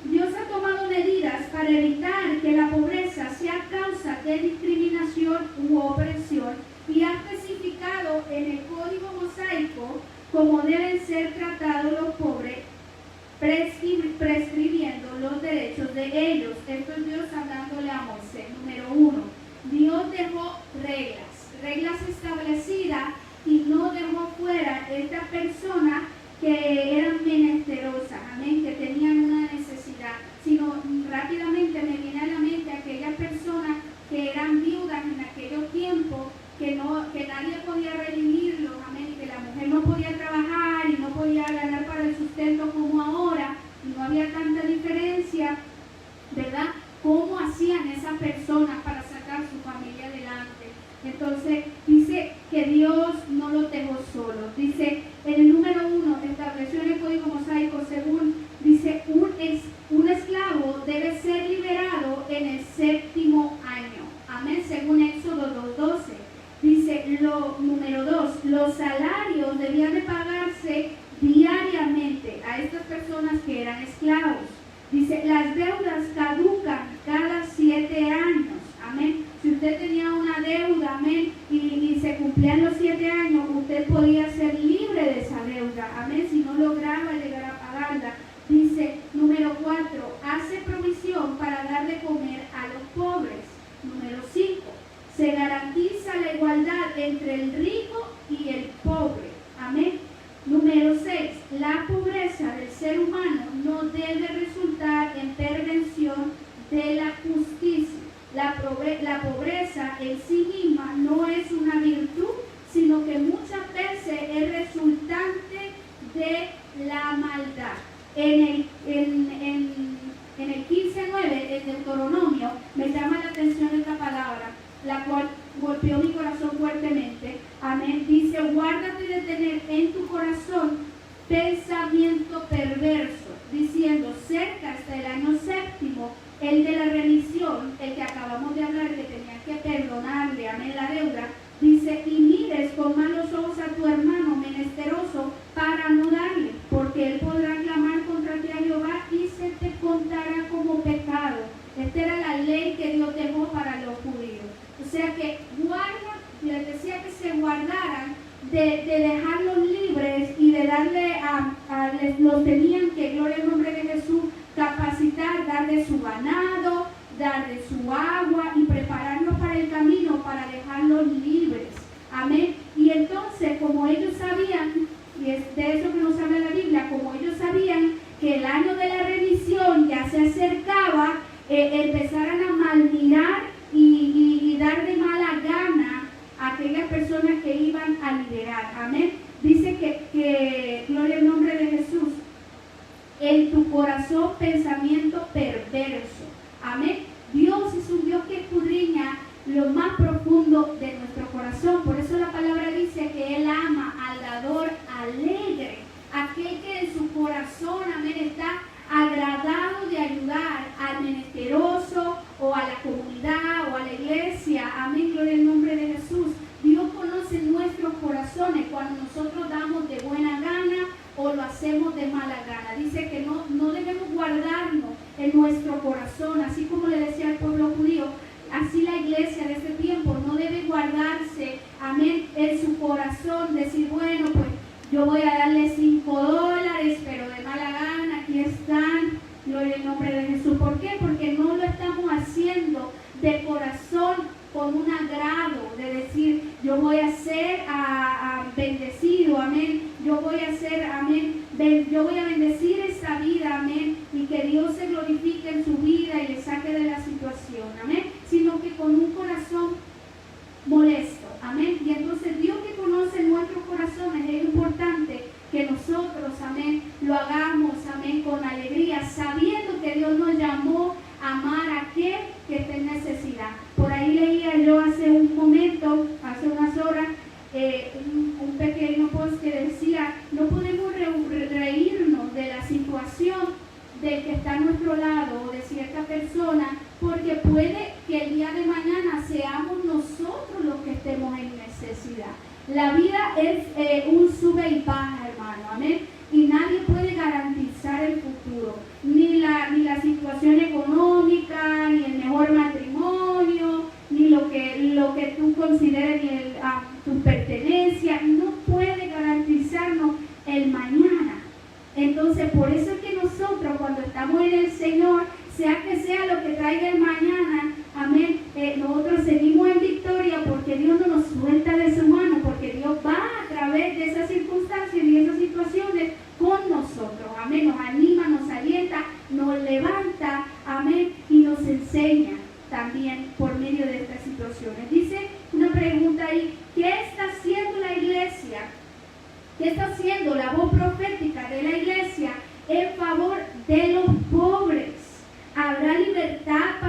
Dios ha tomado medidas para evitar que la pobreza sea causa de discriminación u opresión y ha especificado en el Código Mosaico cómo deben ser tratados los pobres, prescribiendo los derechos de ellos. Esto es Dios hablándole a Moisés. Número 1, Dios dejó reglas establecidas y no dejó fuera estas personas que eran menesterosas, amén, que tenían una necesidad, sino rápidamente me viene a la mente aquellas personas que eran viudas en aquellos tiempos, que nadie podía redimirlos, amén, y que la mujer no podía trabajar y no podía ganar para el sustento como ahora, y no había tanta diferencia, ¿verdad? ¿Cómo hacían esas personas para sacar su familia adelante? Entonces dice que Dios no los dejó solos. Dice en el número 1, estableció en el Código Mosaico, según dice, un esclavo debe ser liberado en el 7º año, amén, según Éxodo 2:12. Dice número 2, los salarios debían de pagarse diariamente a estas personas que eran esclavos. Dice, las deudas caducan cada 7 años, amén. Si usted tenía una deuda, amén, y se cumplían los 7 años, usted podía ser libre de esa deuda, amén, si no lograba llegar a pagarla. Dice, número 4, hace provisión para dar de comer a los pobres. Número 5, se garantiza la igualdad entre el rico y el pobre, amén. Número 6, la pobreza del ser humano no debe resultar en perversión de la justicia. La pobreza en sí misma no es una virtud, sino que muchas veces es resultante de la maldad. En el 15:9, el Deuteronomio, me llama la atención esta palabra, la cual golpeó mi corazón fuertemente. Amén. Dice, guárdate de tener en tu corazón pensamiento perverso, diciendo, cerca hasta el año 7º, el de la remisión, el que acabamos de hablar, que tenía que perdonarle, amén, la deuda. Dice, y mires con malos ojos a tu hermano menesteroso para no darle, porque él podrá clamar contra ti a Jehová y se te contará como pecado. Esta era la ley que Dios dejó para los judíos. O sea que les decía que se guardaran de dejarlos libres y de darle los tenían que, gloria al nombre de Jesús, capacitar, darle su ganado, darle su agua y prepararlos para el camino para dejarlos libres. Amén. Y entonces, como ellos sabían, y es de eso que nos habla la Biblia, como ellos sabían que el año de la remisión ya se acercaba, empezaran a malmirar y dar de mala gana a aquellas personas que iban a liderar. Amén. Dice que gloria al nombre de Jesús, en tu corazón pensamiento perverso. Amén. Dios es un Dios que escudriña lo más profundo de nuestro corazón. Por eso la palabra dice que Él ama al dador alegre. o lo hacemos de mala gana. Dice que no debemos guardarnos en nuestro corazón, así como le decía al pueblo judío, así la iglesia de este tiempo no debe guardarse, amén, en su corazón, decir, bueno, pues yo voy a darle $5, pero de mala gana, aquí están, gloria al nombre de Jesús. ¿Por qué? Porque no lo estamos haciendo de corazón con un agrado, de decir, yo voy a ser bendecido, amén, yo voy a ser, amén, yo voy a bendecir esa vida, amén, y que Dios se glorifique en su vida y le saque de la situación, amén, sino que con un corazón molesto, amén. Y entonces Dios, que conoce nuestros corazones, es importante que nosotros, amén, lo hagamos, amén, con alegría, sabiendo que Dios nos llamó a amar a aquel que esté en necesidad. Por ahí leía yo hace un momento, hace unas horas, un pequeño post que decía, no podemos reírnos de la situación del que está a nuestro lado o de cierta persona, porque puede que el día de mañana seamos nosotros los que estemos en necesidad. La vida es un sube y baja, hermano, amén, y nadie puede garantizar el futuro, ni la situación económica, ni el mejor matrimonio, ni lo que tú consideres, ni tu pertenencia, no puede garantizarnos el mañana. Entonces, por eso es que nosotros, cuando estamos en el Señor, sea que sea lo que traiga el mañana, amén, nosotros seguimos en victoria, porque Dios no nos suelta de su mano, porque Dios va a través de esas circunstancias y esas situaciones con nosotros, amén, nos anima, nos alienta, nos levanta, amén, y nos enseña también por medio de estas situaciones. Dice una pregunta ahí, ¿qué está haciendo la iglesia? ¿Qué está haciendo la voz profética de la iglesia en favor de los pobres? ¿Habrá libertad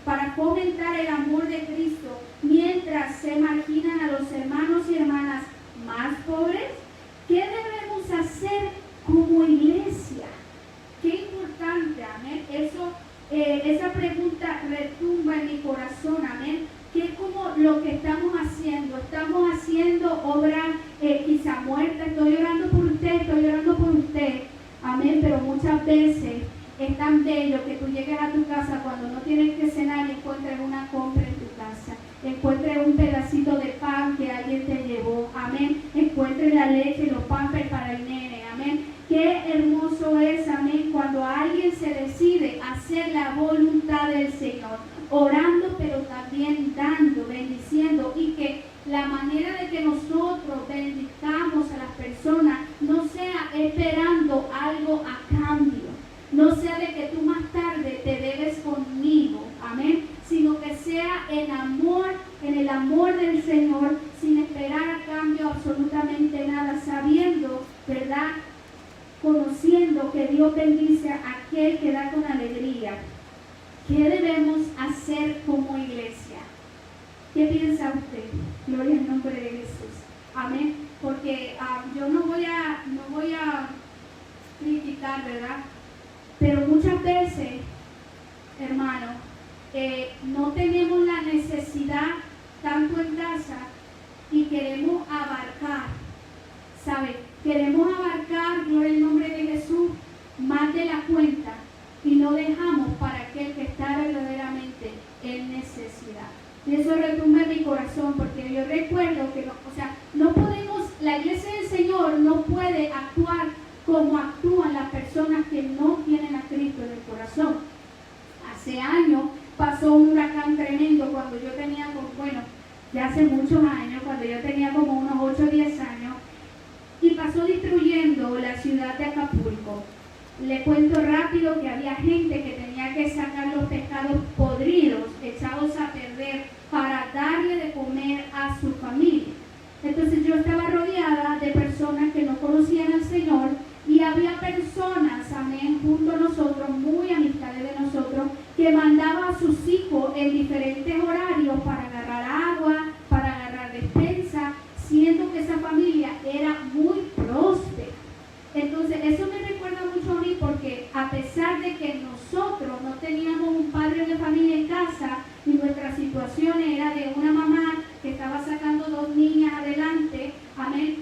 para fomentar el amor de Cristo mientras se marginan a los hermanos y hermanas más pobres? ¿Qué debemos hacer como iglesia? Qué importante, amén. Esa pregunta retumba en mi corazón, amén. Que como lo que estamos haciendo obra quizá muerta. Estoy orando por usted, amén, pero muchas veces es tan bello que tú llegues a tu casa cuando no tienes que cenar y encuentres una compra en tu casa, encuentres un pedacito de pan que alguien te llevó, amén, encuentres la leche y los pampers para el nene, amén. Qué hermoso es, amén, cuando alguien se decide hacer la voluntad del Señor, orando pero también dando, bendiciendo, y que la manera de que nosotros bendicamos a las personas no sea esperando algo a cambio, no sea de que tú más tarde te debes conmigo, amén, sino que sea en amor, en el amor del Señor, sin esperar a cambio absolutamente nada, sabiendo, ¿verdad?, conociendo que Dios bendice a aquel que da con alegría. ¿Qué debemos hacer como iglesia? ¿Qué piensa usted? Gloria al nombre de Jesús. Amén. Porque yo no voy a criticar, ¿verdad? Pero muchas veces, hermano, no tenemos la necesidad tanto en casa y queremos abarcar, ¿sabe? Queremos abarcar, gloria al nombre de Jesús, más de la cuenta, y no dejamos para aquel que está verdaderamente en necesidad. Y eso retumba en mi corazón, porque yo recuerdo que no podemos, la iglesia del Señor no puede actuar como actúan las personas que no tienen a Cristo en el corazón. Hace años pasó un huracán tremendo cuando yo tenía, ya hace muchos años, cuando yo tenía como unos 8 o 10 años, y pasó destruyendo la ciudad de Acapulco. Le cuento rápido que había gente que tenía que sacar los pescados podridos, echados a perder, para darle de comer a su familia. Entonces yo estaba rodeada de personas que no conocían al Señor, y había personas, amén, junto a nosotros, muy amistades de nosotros, que mandaban a sus hijos en diferentes horarios para agarrar agua, para agarrar despensa, siendo que esa familia era muy próspera. Entonces eso me recuerda mucho a mí, porque a pesar de que nosotros no teníamos un padre de familia en casa, y nuestra situación era de una mamá que estaba sacando 2 niñas adelante, amén,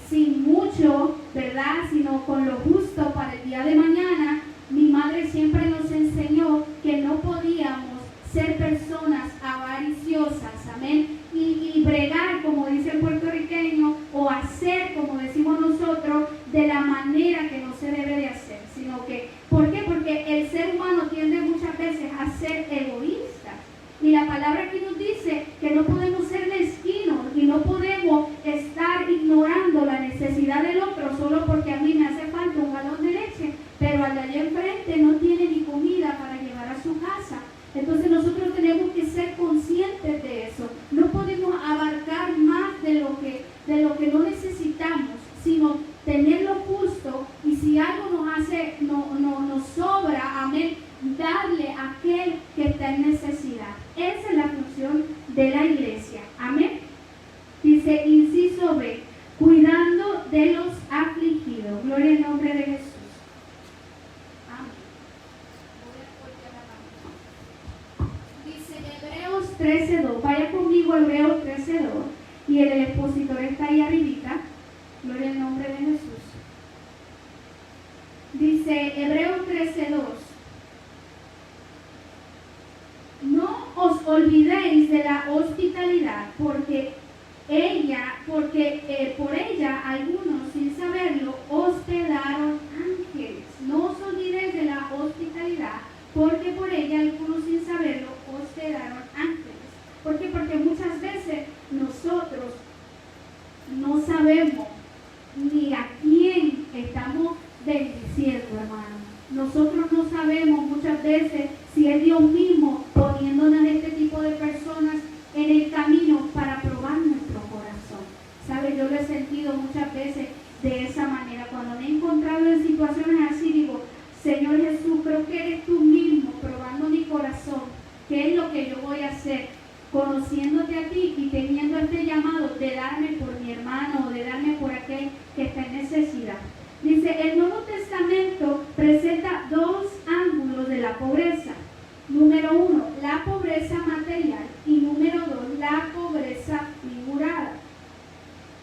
sin mucho, ¿verdad?, verdad, sino con lo justo para el día de mañana. Mi madre siempre nos enseñó que no podíamos ser personas avariciosas, amén, y bregar, como dice el puertorriqueño, o hacer, como decimos nosotros, de la manera que no se debe de hacer, sino que, ¿por qué? Porque el ser humano tiende muchas veces a ser egoísta, y la palabra aquí nos dice que no podemos ser mezquinos y no podemos estar ignorando la necesidad del otro solo porque a mí me hace falta un galón de leche, pero al de allá enfrente no tiene ni comida para llevar a su casa. Entonces nosotros tenemos que ser conscientes de eso. No podemos abarcar más de lo que no necesitamos, sino tener lo justo, y si algo nos sobra, amén, darle a aquel que está en necesidad. Esa es la función de la iglesia, amén. Dice, inciso B, cuidando de los afligidos. Gloria al nombre de Jesús. Hebreos 13:2, vaya conmigo a Hebreos 13:2, y el expositor está ahí arribita. Gloria al nombre de Jesús. Dice Hebreos 13:2, no os olvidéis de la hospitalidad, porque por ella algunos sin saberlo hospedaron ángeles. No os olvidéis de la hospitalidad, porque por ella algunos sin saberlo hospedaron ángeles. ¿Por qué? Porque muchas veces nosotros no sabemos ni a quién estamos bendiciendo, hermano. Nosotros no sabemos muchas veces si es Dios mismo poniéndonos este tipo de personas en el camino para probar nuestro corazón. ¿Sabe? Yo lo he sentido muchas veces de esa manera. Cuando me he encontrado en situaciones así, digo, Señor Jesús, creo que eres tú mismo probando mi corazón. ¿Qué es lo que yo voy a hacer? Conociéndote a ti y teniendo este llamado de darme por mi hermano o de darme por aquel que está en necesidad. Dice, el Nuevo Testamento presenta dos ángulos de la pobreza. Número 1, la pobreza material, y número 2, la pobreza figurada.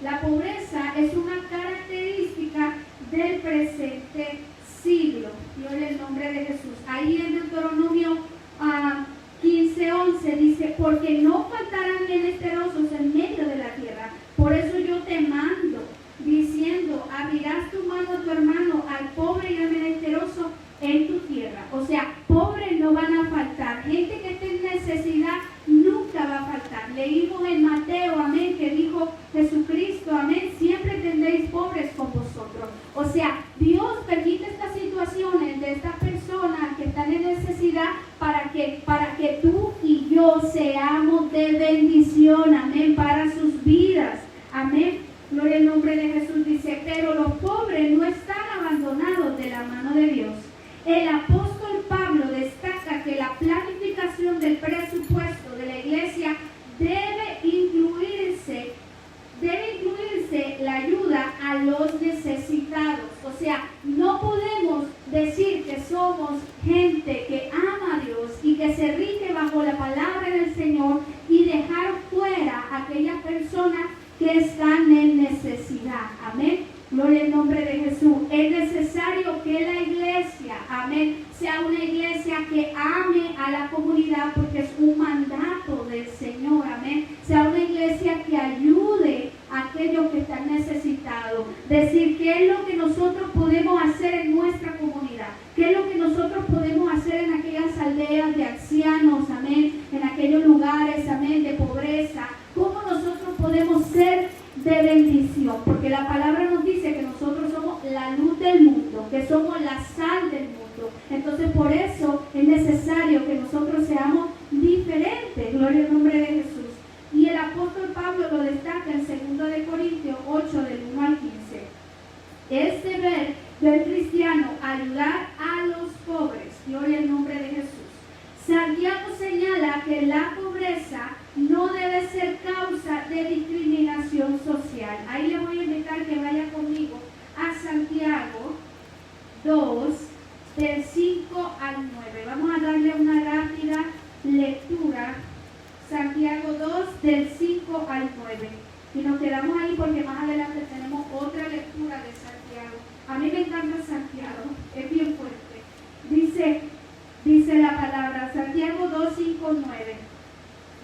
La pobreza es una característica del presente siglo. Gloria al nombre de Jesús. Ahí en Deuteronomio 15:11 dice, porque no faltarán menesterosos en medio de la tierra. Por eso yo te mando, diciendo, abrirás tu mano a tu hermano, al pobre y al menesteroso en tu tierra. O sea, pobres no van a faltar. Gente que esté en necesidad nunca va a faltar. Leímos en Mateo, amén, que dijo Jesucristo, amén, siempre tendréis pobres con vosotros. O sea, Dios permite estas situaciones de estas personas que están en necesidad para que tú y yo seamos de bendición, amén, para sus vidas, amén. Gloria al nombre de Jesús. Dice, pero los pobres no están abandonados de la mano de Dios. El apóstol Pablo destaca que la planificación del presupuesto de la iglesia debe incluirse la ayuda a los necesitados. O sea, no podemos decir que somos gente que ama a Dios y que se rige bajo la palabra del Señor y dejar fuera a aquellas personas que están en necesidad. Amén. Gloria al nombre de Jesús. Es necesario que la iglesia, amén, sea una iglesia que ame a la comunidad, porque es un mandato del Señor, amén. Sea una iglesia que ayude a aquellos que están necesitados. Decir qué es lo que nosotros podemos hacer en nuestra comunidad, qué es lo que nosotros podemos hacer en aquellas aldeas de ancianos, amén, en aquellos lugares, amén, de pobreza. ¿Cómo nosotros podemos ser de bendición? Porque la palabra nos dice que nosotros somos la luz del mundo, que somos la sal del mundo. Entonces por eso es necesario que nosotros seamos diferentes. Gloria al nombre de Jesús. Y el apóstol Pablo lo destaca en 2 de Corintios 8, del 1 al 15. Es deber del cristiano ayudar a los pobres. Gloria al nombre de Jesús. Santiago señala que la pobreza no debe ser causa de discriminación social. Ahí le voy a invitar que vaya conmigo a Santiago 2, del 5 al 9. Vamos a darle una rápida lectura. Santiago 2, del 5 al 9. Y nos quedamos ahí porque más adelante tenemos otra lectura de Santiago. A mí me encanta Santiago, es bien fuerte. Dice la palabra, Santiago 2, 5, 9.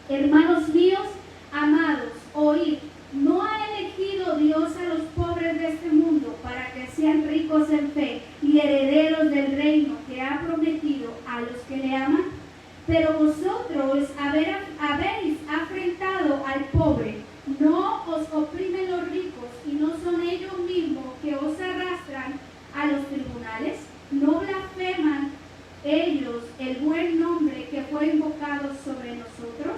Hermanos míos, amados, oíd, ¿no ha elegido Dios a los pobres de este mundo para que sean ricos en fe y herederos del reino que ha prometido a los que le aman? Pero vosotros habéis afrentado al pobre, no os oprimen los ricos y no son ellos mismos que os arrastran a los tribunales. ¿No blasfeman ellos el buen nombre que fue invocado sobre nosotros?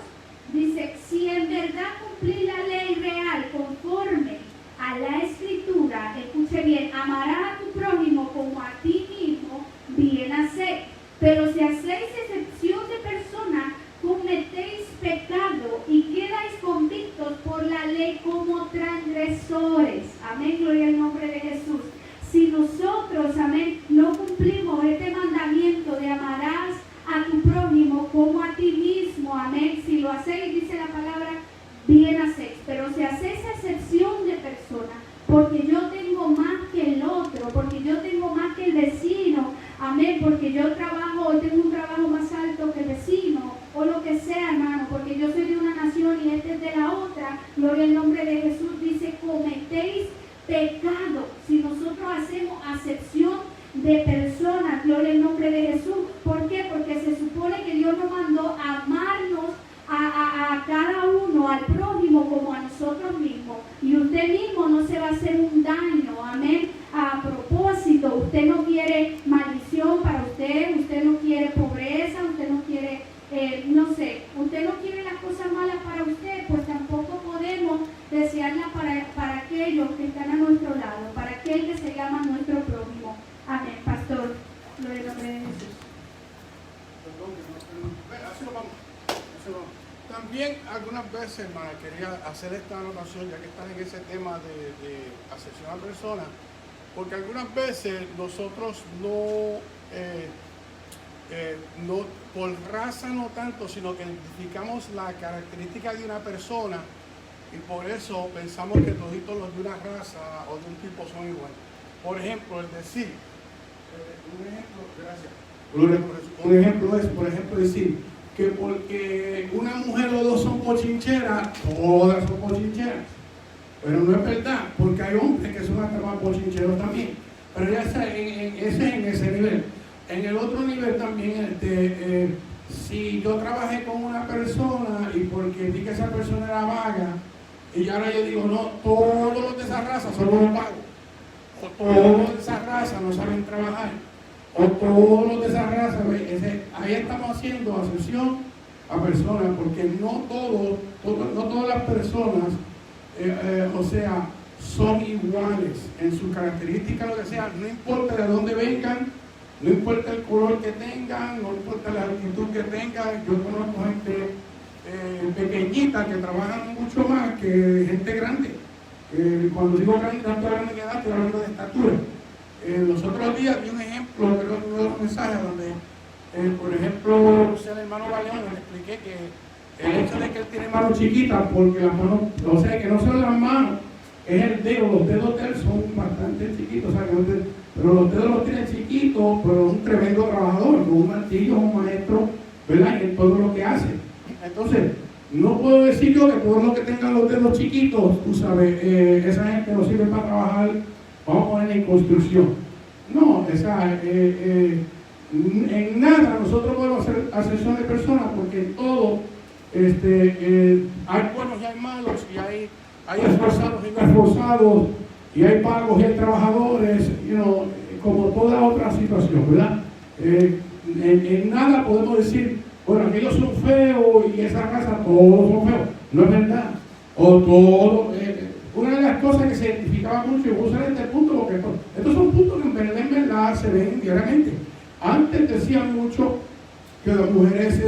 Dice, si en verdad cumplís la ley real conforme a la Escritura, escuche bien, amarás a tu prójimo como a ti mismo, bien hacéis. Pero si hacéis excepción de persona, cometéis pecado y quedáis convictos por la ley como transgresores. Amén, gloria al nombre de Jesús. Si nosotros, amén, no cumplimos este mandamiento de amarás a tu prójimo como a ti mismo, amén, si lo hacéis, dice la palabra, bien hacéis. Pero si hacéis excepción de persona, porque yo tengo más que el otro, porque yo tengo más que el vecino, amén, porque yo tengo un trabajo más alto que el vecino, o lo que sea, hermano, porque yo soy de una nación y este es de la otra, gloria al nombre de Jesús, dice, cometéis pecado. Si nosotros hacemos acepción de personas, gloria al nombre de Jesús, ¿por qué? Porque se supone que Dios nos mandó a amarnos a cada uno, al prójimo como a nosotros mismos, y usted mismo no se va a hacer un daño, amén, a propósito. Usted no quiere maldición para usted, usted no quiere pobreza, usted no quiere, usted no quiere las cosas malas para usted, pues tampoco podemos desearlas para aquellos que están a nuestro lado, para aquel que se llama nuestro prójimo. Amén, pastor, gloria al nombre de Jesús. Así lo vamos. También algunas veces, hermana, quería hacer esta anotación, ya que están en ese tema de acepción a personas, porque algunas veces nosotros no, por raza no tanto, sino que identificamos la característica de una persona y por eso pensamos que toditos los de una raza o de un tipo son iguales. Por ejemplo, el decir, un ejemplo es, por ejemplo, decir que porque una mujer o dos son bochincheras, todas son bochincheras. Pero no es verdad, porque hay hombres que son hasta más bochincheros también. Pero ya está en ese nivel. En el otro nivel también, si yo trabajé con una persona y porque vi que esa persona era vaga, y ahora yo digo, no, todos los de esa raza son los vagos, o todos los de esa raza no saben trabajar, o todos los de esa raza, ahí estamos haciendo acepción a personas, porque no todas las personas, son iguales en sus características, lo que sea, no importa de dónde vengan, no importa el color que tengan, no importa la actitud que tengan. Yo conozco gente pequeñita que trabajan mucho más que gente grande. Cuando digo grande, no estoy hablando de edad, estoy hablando de estatura. Los otros días vi un ejemplo, creo que uno de los mensajes donde, por ejemplo, el hermano Baleón, le expliqué que el hecho de que él tiene manos chiquitas, porque las manos, o sea, que no son las manos, es el dedo, los dedos de él son bastante chiquitos, o sea, pero los dedos los tiene chiquitos, pero es un tremendo trabajador, con un martillo, un maestro, ¿verdad? En todo lo que hace. Entonces, no puedo decir yo que todos los que tengan los dedos chiquitos, tú sabes, esa gente no sirve para trabajar, vamos a poner en construcción. No, en nada nosotros podemos hacer acepción de personas, porque en todo hay buenos y hay malos, y hay esforzados y no esforzados, y hay pagos y hay trabajadores, como toda otra situación, ¿verdad? En nada podemos decir, bueno, aquellos son feos y esa raza todos son feos. No es verdad. O todo. Una de las cosas que se identificaba mucho, y voy a usar este punto porque estos son puntos que en verdad se ven diariamente. Antes decían mucho que las mujeres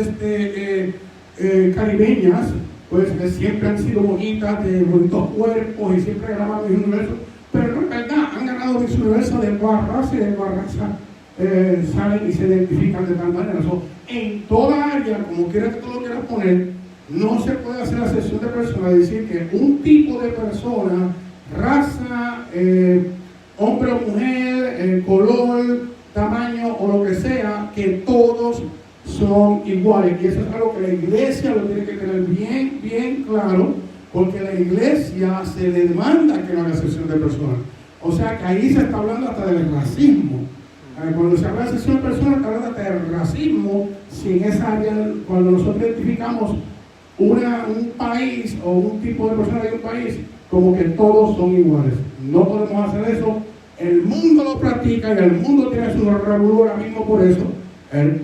caribeñas, pues siempre han sido bonitas, de bonitos cuerpos y siempre ganaban Miss Universo, pero no es verdad, han ganado Miss Universo de toda raza y de toda raza salen y se identifican de tal manera. En toda área, como quiera que tú lo quieras poner, no se puede hacer acepción de personas, decir que un tipo de persona, raza, hombre o mujer, color, tamaño o lo que sea, que todos son iguales. Y eso es algo que la iglesia lo tiene que tener bien, bien claro, porque la iglesia se le demanda que no haga excepción de personas. O sea que ahí se está hablando hasta del racismo. Cuando se habla de excepción de personas, está hablando hasta del racismo, si en esa área, cuando nosotros identificamos un país o un tipo de personas de un país, como que todos son iguales. No podemos hacer eso. El mundo lo practica y el mundo tiene su revolú ahora mismo por eso.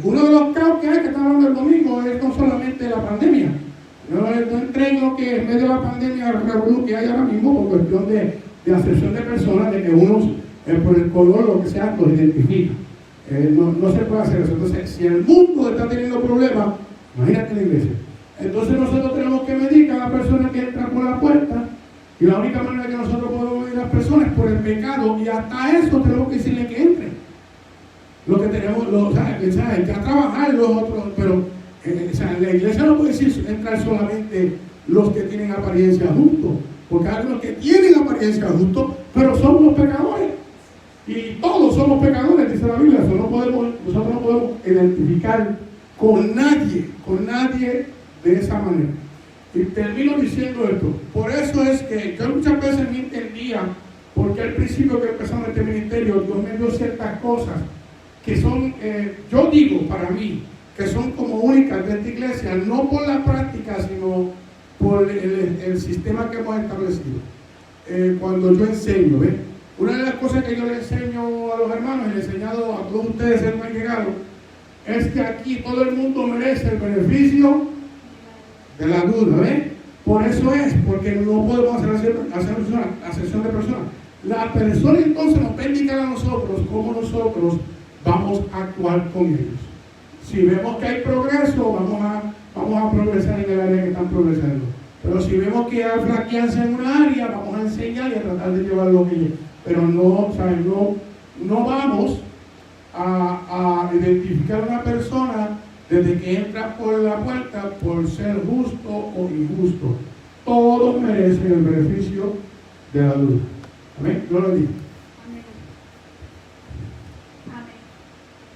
Uno de los caos que hay, que está hablando el domingo, es no solamente la pandemia. No entré en lo que en medio de la pandemia, el revolú que hay ahora mismo por cuestión de acepción de personas, de que unos por el color o lo que sea los identifica. No se puede hacer eso. Entonces, si el mundo está teniendo problemas, imagínate la iglesia. Entonces nosotros tenemos que medir cada persona que entra por la puerta, y la única manera que nosotros podemos medir a las personas es por el pecado, y hasta eso tenemos que decirle que entre. Lo que tenemos, hay que trabajar los otros, pero la iglesia no puede decir entrar solamente los que tienen apariencia justo, porque hay algunos que tienen apariencia justo, pero son los pecadores. Y todos somos pecadores, dice la Biblia. Nosotros no podemos identificar con nadie de esa manera. Y termino diciendo esto. Por eso es que yo muchas veces no entendía por qué al principio que empezamos este ministerio Dios me dio ciertas cosas que son, yo digo para mí, que son como únicas de esta iglesia, no por la práctica, sino por el sistema que hemos establecido. Cuando yo enseño, ¿ves? Una de las cosas que yo le enseño a los hermanos, y le he enseñado a todos ustedes que han llegado, es que aquí todo el mundo merece el beneficio de la duda, ¿ves? Por eso es, porque no podemos hacer acepción de personas. La persona entonces nos va a indicar a nosotros cómo nosotros vamos a actuar con ellos. Si vemos que hay progreso, vamos a progresar en el área que están progresando. Pero si vemos que hay flaqueanza en una área, vamos a enseñar y a tratar de llevarlo aquí. Pero no vamos a identificar a una persona desde que entra por la puerta por ser justo o injusto. Todos merecen el beneficio de la duda. Amén. Yo lo digo. Amén. Amén.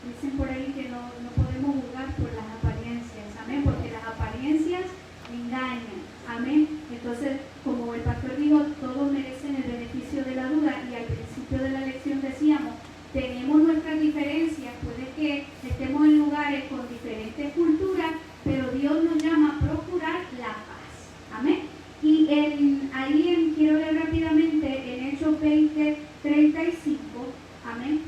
Dicen por ahí que no podemos juzgar por las apariencias. Amén. Porque las apariencias engañan. Amén. Entonces, como el pastor dijo, todos merecen el beneficio de la duda, y al principio de la lección decíamos, tenemos nuestras diferencias, puede que estemos en lugares con diferentes culturas, pero Dios nos llama a procurar la paz. Amén. Y quiero leer rápidamente en Hechos 20:35, amén.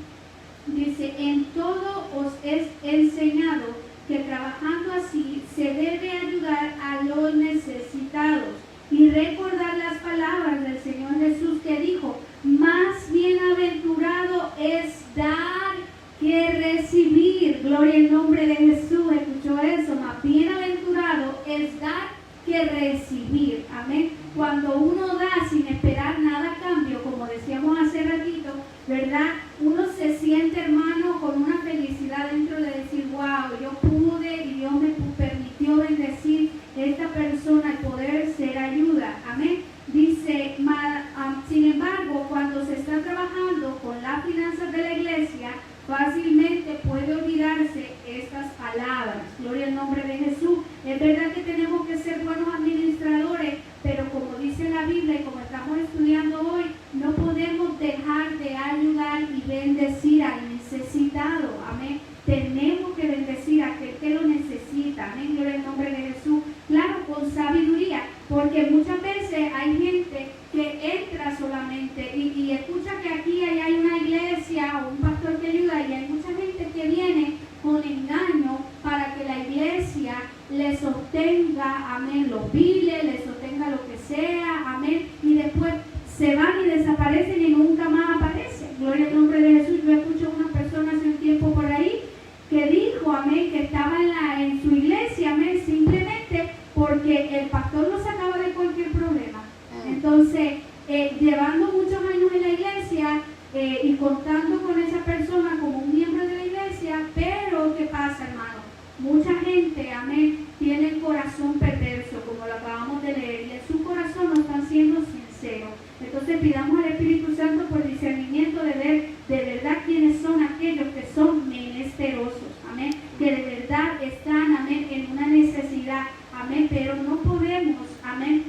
Dice, en todo os es enseñado que trabajando así se debe ayudar a los necesitados y recordar las palabras del Señor Jesús, que dijo, más bienaventurado es dar que recibir. Gloria al nombre de Jesús. ¿Escuchó eso? Más bienaventurado es dar que recibir. Amén. Cuando uno da sin esperar nada a cambio, como decíamos hace ratito, ¿verdad? Uno se siente, hermano, con una felicidad dentro de decir, wow, yo pude y Dios me permitió bendecir a esta persona y poder ser ayuda. Amén. Dice, sin embargo, cuando se está trabajando con las finanzas de la iglesia, fácilmente puede olvidarse estas palabras. Gloria al nombre de Jesús. Es verdad que tenemos que ser buenos administradores, pero como dice la Biblia y como estamos estudiando hoy, no podemos dejar de ayudar y bendecir al necesitado. Amén. Tenemos que bendecir a aquel que lo necesita. Amén. Gloria al nombre de Jesús. Claro, con sabiduría, porque muchas veces hay gente que entra solamente y escucha que aquí hay una iglesia o un pastor que ayuda, y hay mucha gente que viene con engaño para que la iglesia les obtenga, amén, los biles, les obtenga lo que sea, amén, y después se van y desaparecen y nunca más aparecen. Gloria al nombre de Jesús. Yo escuché una persona hace un tiempo por ahí que dijo, amén, que estaba en su iglesia, amén, simplemente porque el pastor lo sacaba de cualquier problema. Entonces, llevando muchos años en la iglesia y contando con esa persona como un miembro de la iglesia, pero ¿qué pasa, hermano? Mucha gente, amén, tiene el corazón perverso, como lo acabamos de leer, y en su corazón no están siendo sinceros. Entonces pidamos al Espíritu Santo por discernimiento menesterosos, amén, que de verdad están, amén, en una necesidad, amén, pero no podemos, amén,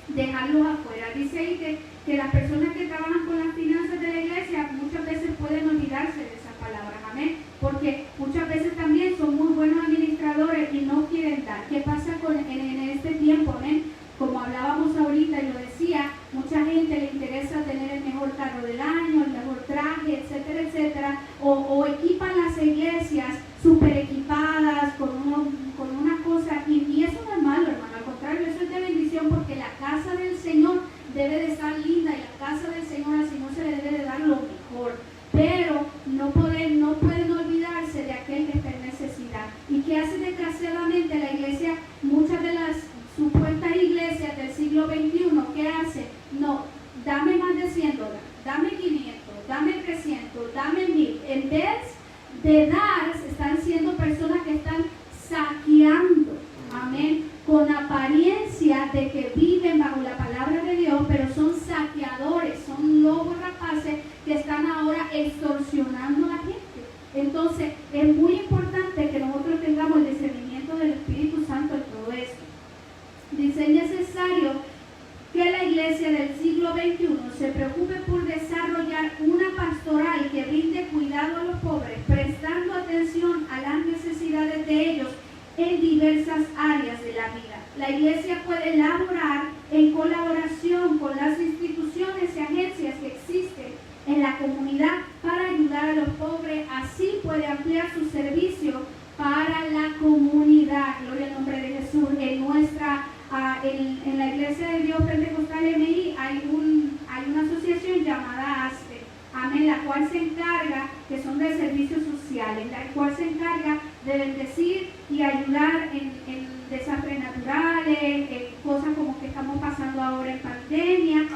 dejarlos afuera. Dice ahí que las personas que trabajan con las finanzas de la iglesia muchas veces pueden olvidarse de esas palabras, amén, porque muchas veces también son muy buenos administradores y no quieren dar. ¿Qué pasa en este tiempo, amén? Como hablábamos ahorita y lo decía, mucha gente le interesa tener el mejor carro del año, el mejor traje, etcétera, etcétera, o equipan las iglesias súper equipadas con una cosa, y eso no es malo, hermano, al contrario, eso es de bendición, porque la casa del Señor debe de estar linda y la casa del Señor al Señor se le debe de dar lo mejor, pero no pueden olvidarse de aquel que está en necesidad. ¿Y qué hace desgraciadamente la iglesia? Muchas de las supuestas iglesias del siglo XXI, ¿qué hace? No, dame más de $100, dame 500, dame 300, dame 1000. En vez de dar, están siendo personas que están saqueando, amén, con apariencia de que viven bajo la palabra de Dios, pero son saqueadores, son lobos rapaces que están ahora extorsionando a la gente. Entonces, es muy importante que nosotros tengamos el discernimiento del Espíritu Santo en todo esto. Dice, es necesario que la iglesia del siglo XXI se preocupe por desarrollar una pastoral que brinde cuidado a los pobres, prestando atención a las necesidades de ellos en diversas áreas de la vida. La iglesia puede elaborar en colaboración con las instituciones y agencias que existen en la comunidad para ayudar a los pobres, así puede ampliar su servicio para la comunidad. Gloria al nombre de Jesús. En la Iglesia de Dios Pentecostal MI hay una asociación llamada ASPE, amén, la cual se encarga, que son de servicios sociales, la cual se encarga de bendecir y ayudar en desastres naturales, cosas como que estamos pasando ahora en pandemia.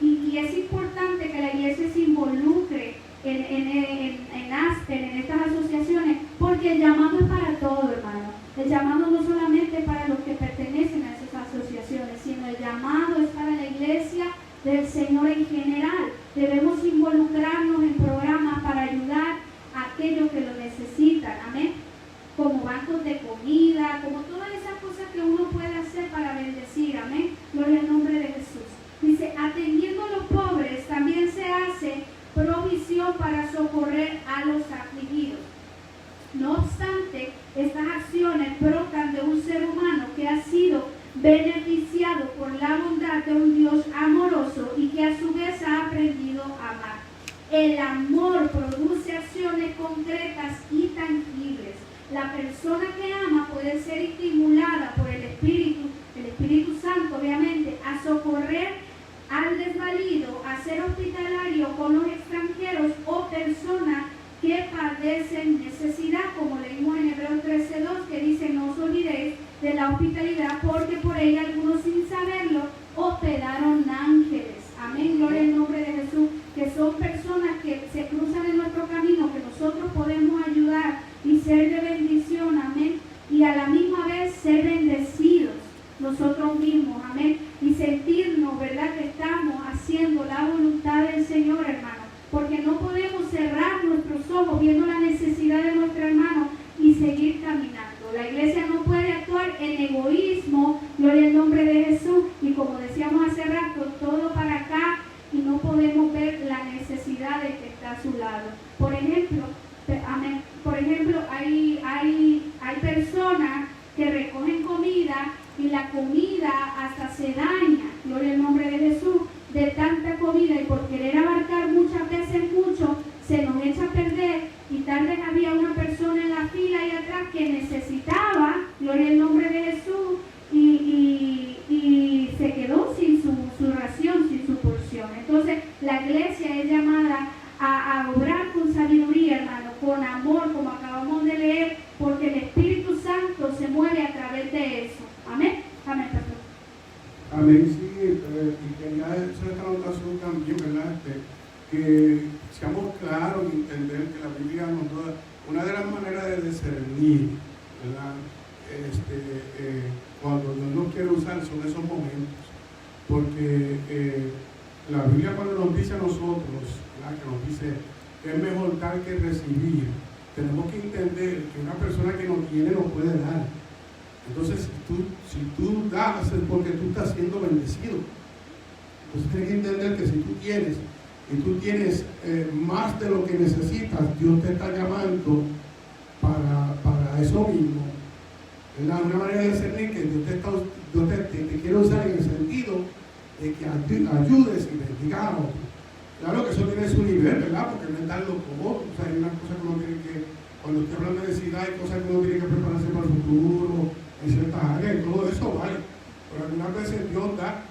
Y es importante que la iglesia se involucre en ASPE, en estas asociaciones, porque el llamado es para todo, hermano. El llamado no solamente para los que pertenecen a esas asociaciones, sino el llamado es para la iglesia del Señor en general. Debemos involucrarnos en programas para ayudar a aquellos que lo necesitan, amén, como bancos de comida, como todas esas cosas que uno puede hacer para bendecir, amén, gloria al nombre de Jesús. Dice, atendiendo a los pobres también se hace provisión para socorrer a los afligidos. No obstante, estas acciones brotan de un ser humano que ha sido beneficiado por la bondad de un Dios amoroso y que a su vez ha aprendido a amar. El amor produce acciones concretas y tangibles. La persona que ama puede ser estimulada por el Espíritu Santo, obviamente, a socorrer al desvalido, a ser hospitalario con los extranjeros o personas que padecen necesidad, como leímos en Hebreos 13:2, que dice, no os olvidéis de la hospitalidad, porque por ella algunos sin saberlo hospedaron ángeles. Amén, gloria al nombre de Jesús, que son personas que se cruzan en nuestro camino, que nosotros podemos ayudar y ser de bendición, amén, y a la misma vez ser bendecidos nosotros mismos, amén, y sentirnos, ¿verdad?, que estamos haciendo la voluntad del Señor, hermano, porque no podemos cerrar nuestros ojos viendo la necesidad de nuestro hermano y seguir caminando. La iglesia no puede actuar en egoísmo, gloria al nombre de Jesús, y como decíamos hace rato, todo para acá, y no podemos ver la necesidad del que está a su lado. Por ejemplo, amén, hay personas que recogen comida y la comida hasta se daña, gloria al nombre de Jesús, de tanta comida, y por querer abarcar muchas veces mucho, se nos echa a perder, y tal vez había una persona en la fila ahí atrás que necesitaba, gloria al nombre de Jesús, y se quedó sin su ración, sin su porción. Entonces, la iglesia es llamada a obrar con sabiduría, hermano, con amor, como acabamos de leer, porque el Espíritu Santo se mueve a través de eso. Amén. Amén, pastor. Amén, sí, y quería hacer esta anotación también, ¿verdad? Que seamos claros y entender que la Biblia nos da una de las maneras de discernir, ¿verdad? Cuando Dios nos quiere usar son esos momentos, porque la Biblia cuando nos dice a nosotros, ¿verdad?, que nos dice que es mejor dar que recibir, tenemos que entender que una persona que no tiene no puede dar. Entonces, si tú das es porque tú estás siendo bendecido. Entonces tienes que entender que si tú tienes y tú tienes más de lo que necesitas, Dios te está llamando para eso mismo. ¿Verdad? Una manera de discernir que Dios te quiere usar en el sentido de que ayudes y bendigas a otros. Claro que eso tiene su nivel, ¿verdad? Porque no es tan loco. O sea, hay una cosa que uno tiene que, cuando usted habla de necesidad, hay cosas que uno tiene que prepararse para el futuro, en ciertas áreas, y todo eso vale. Pero algunas veces Dios da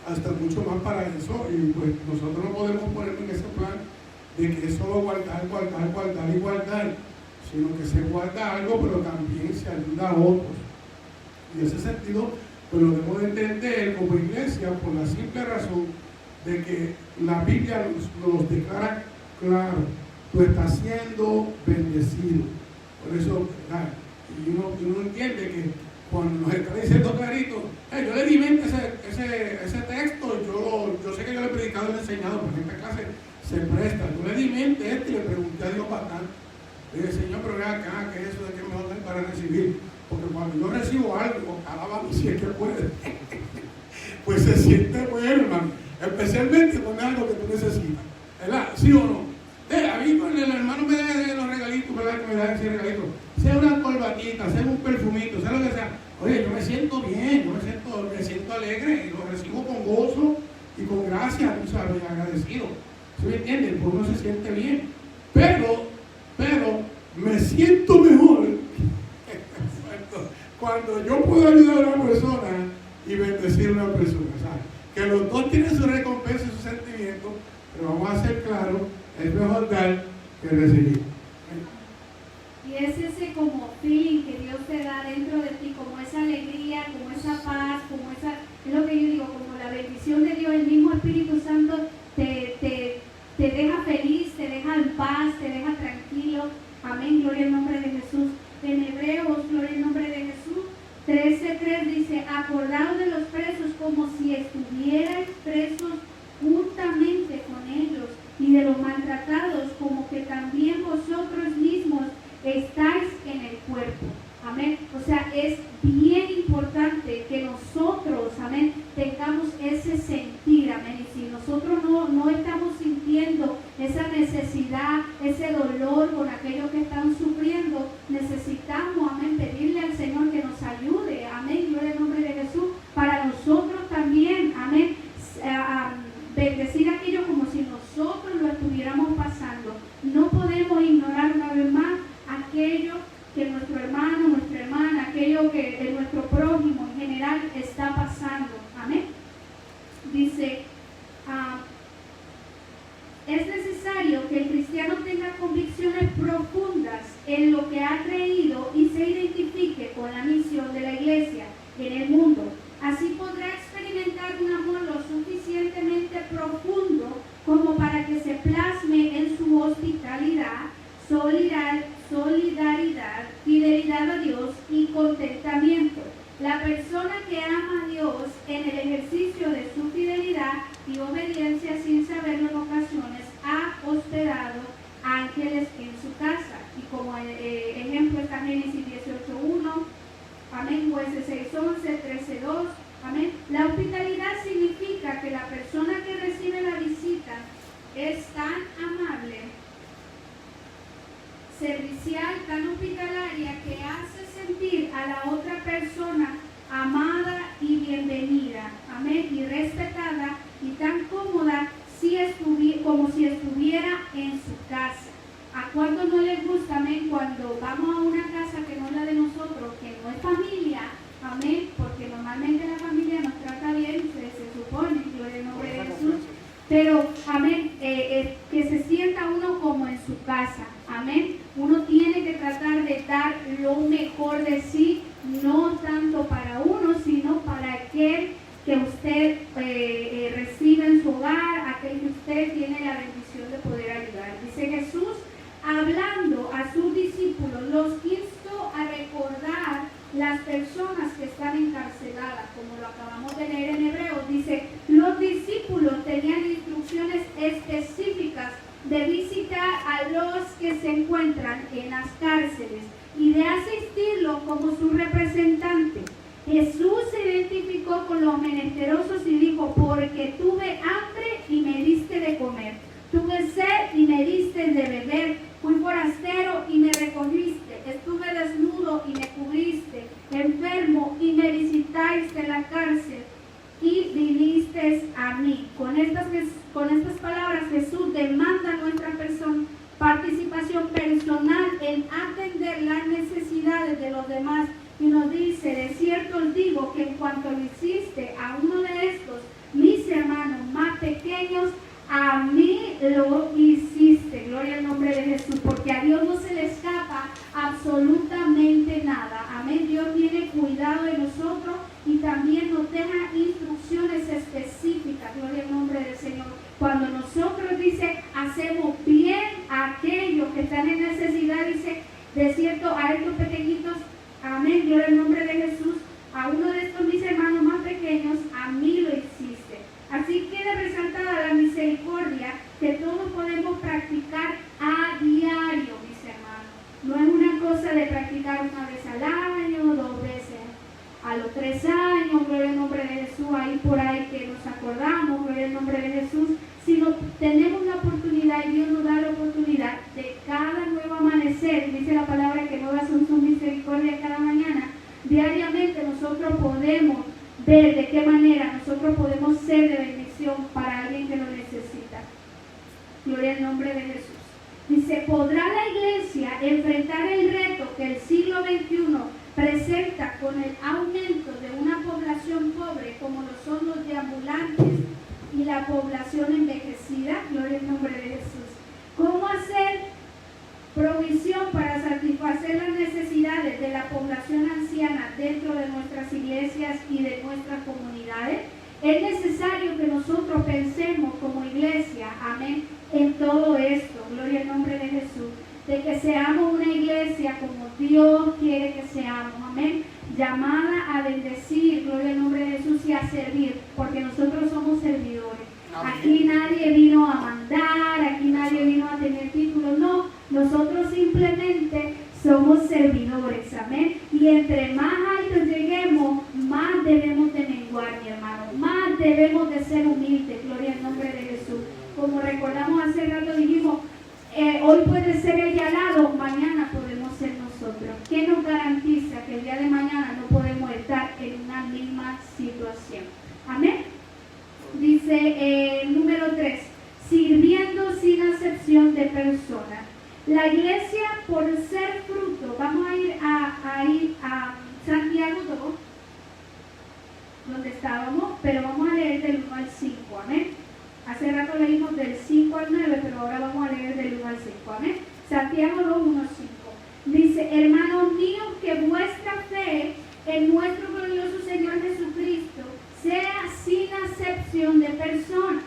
hasta mucho más para eso, y pues nosotros no podemos ponernos en ese plan de que es solo guardar, sino que se guarda algo, pero también se ayuda a otros. Y en ese sentido, pues lo debemos de entender como iglesia por la simple razón de que la Biblia nos declara claro, tú estás siendo bendecido. Por eso, ¿verdad? Y uno entiende que cuando nos está diciendo clarito, yo le di mente ese texto, yo sé que yo le he predicado y le he enseñado, porque en esta clase se presta. Yo le di mente y le pregunté a Dios bastante. Le dije, Señor, pero ve acá, ¿qué es eso de que me va a dar para recibir? Porque cuando yo recibo algo, alábame si es que puede, pues se siente bueno, hermano. Especialmente cuando es algo que tú necesitas, ¿verdad? ¿Sí o no? A mí cuando el hermano me da los regalitos, ¿verdad? Que me da ese regalito, sea una corbatita, sea un perfumito, sea lo que sea. Oye, yo me siento bien, me siento alegre y lo recibo con gozo y con gracia, tú sabes, agradecido. ¿Sí me entiendes? Pues uno se siente bien. Pero me siento mejor cuando yo puedo ayudar a una persona y bendecir a una persona, ¿sabes? Que los dos tienen su recompensa y su sentimiento, pero vamos a ser claros, es mejor dar que recibir. Y es ese como feeling que Dios te da dentro de ti, como esa alegría, como esa paz, como esa, es lo que yo digo, como la bendición de Dios, el mismo Espíritu Santo te deja feliz, te deja en paz, te deja tranquilo. Amén, gloria al nombre de Jesús. En Hebreos, gloria al nombre de Jesús, 13:3 dice, acordaos de los presos como si estuvierais presos juntamente con ellos, y de los maltratados como que también vosotros mismos estáis en el cuerpo. Amén. O sea, es bien importante que nosotros, amén, tengamos ese sentir, amén. Y si nosotros no estamos sintiendo esa necesidad, ese dolor con aquellos que están sufriendo, necesitamos, amén, pedirle al Señor que nos ayude, amén, gloria al nombre de Jesús, para nosotros también, amén, bendecir a aquellos como si nosotros lo estuviéramos pasando. No podemos ignorar una vez más aquello que nuestro hermano, nuestra hermana, aquello que nuestro prójimo en general está pasando. Amén. Dice, es necesario que el cristiano tenga convicciones profundas en lo que ha creído y se identifique con la misión de la iglesia en el mundo. Así podrá experimentar un amor lo suficientemente profundo como para que se plasme en su hospitalidad, solidaridad, fidelidad a Dios y contentamiento. La persona que ama a Dios en el ejercicio de su fidelidad y obediencia sin saberlo en ocasiones ha hospedado ángeles en su casa. Y como ejemplo está Génesis 18:1, amén, Jueces 6:11, 13:2, amén. La hospitalidad significa que la persona que recibe la visita es tan amable, servicial, tan hospitalaria, que hace sentir a la otra persona amada y bienvenida, amén, y respetada, y tan cómoda como si estuviera en su casa. ¿A cuántos no les gusta, amén, cuando vamos a una casa que no es la de nosotros, que no es familia, amén, porque normalmente la familia nos trata bien, se supone, gloria al nombre de Jesús, pero, amén, que se sienta uno como en su casa, amén. Uno tiene que tratar de dar lo mejor de sí, no tanto para uno, sino para aquel que usted recibe en su hogar, aquel que usted tiene la bendición de poder ayudar. Dice Jesús, hablando a sus discípulos, los instó a recordar las personas que están encarceladas, como lo acabamos de leer en Hebreos. Dice, los discípulos tenían instrucciones específicas de visitar a los que se encuentran en las cárceles y de asistirlo como su representante. Jesús se identificó con los menesterosos y dijo: porque tuve hambre y me diste de comer, tuve sed y me diste de beber, fui forastero y me recogiste, estuve desnudo y me cubriste, enfermo y me visitaste en la cárcel y vinisteis a mí. Con estas palabras Jesús demanda nuestra participación personal en atender las necesidades de los demás y nos dice: de cierto os digo que en cuanto lo hiciste a uno de estos mis hermanos más pequeños, a mí lo hiciste. Gloria al nombre de Jesús, porque a Dios no se le escapa absolutamente nada. Amén. Dios tiene cuidado de nosotros y también nos deja instrucciones específicas. Gloria al nombre del Señor. Cuando nosotros, dice, hacemos bien a aquellos que están en necesidad, dice, de cierto, a estos pequeñitos, amén, gloria al nombre de Jesús, a uno de estos mis hermanos más pequeños, a mí lo hiciste. Así queda resaltada la misericordia que todos podemos practicar a diario, mis hermanos. No es una cosa de practicar una vez al año, 2 veces a los 3 años, gloria al nombre de Jesús, ahí por ahí que nos acordamos, gloria al nombre de Jesús, sino tenemos la oportunidad y Dios nos da la oportunidad de cada nuevo amanecer. Dice la palabra que nuevas son sus misericordias cada mañana. Diariamente nosotros podemos ver de qué manera nosotros podemos ser de bendición para alguien que lo necesita. Gloria al nombre de Jesús. Dice: ¿podrá la iglesia enfrentar el reto que el siglo XXI presenta con el aumento de una población pobre como lo son los deambulantes y la población envejecida? Gloria al nombre de Jesús. ¿Cómo hacer provisión para satisfacer las necesidades de la población anciana dentro de nuestras iglesias y de nuestras comunidades? Es necesario que nosotros pensemos como iglesia, amén, en todo esto, gloria al nombre de Jesús, de que seamos una iglesia como Dios quiere que seamos, amén, llamada a bendecir, gloria al nombre de Jesús, y a servir, porque nosotros somos servidores. Aquí nadie vino a mandar, aquí nadie vino a tener títulos, no, nosotros simplemente somos servidores, amén, y entre más altos lleguemos, más debemos de menguar, mi hermano, más debemos de ser humildes, gloria al nombre de Jesús. Como recordamos hace rato, dijimos, hoy puede ser el de al lado, mañana podemos ser nosotros. ¿Qué nos garantiza que el día de mañana no podemos estar en una misma situación? Amén. Dice número 3, sirviendo sin acepción de personas. La iglesia, por ser fruto, vamos a ir a Santiago 2, donde estábamos, pero vamos a leer del 1 al 5, amén. Hace rato leímos del 5 al 9, pero ahora vamos a leer del 1 al 5, amén. Santiago 2, 1 al 5. Dice: hermanos míos, que vuestra fe en nuestro glorioso Señor Jesucristo sea sin acepción de personas.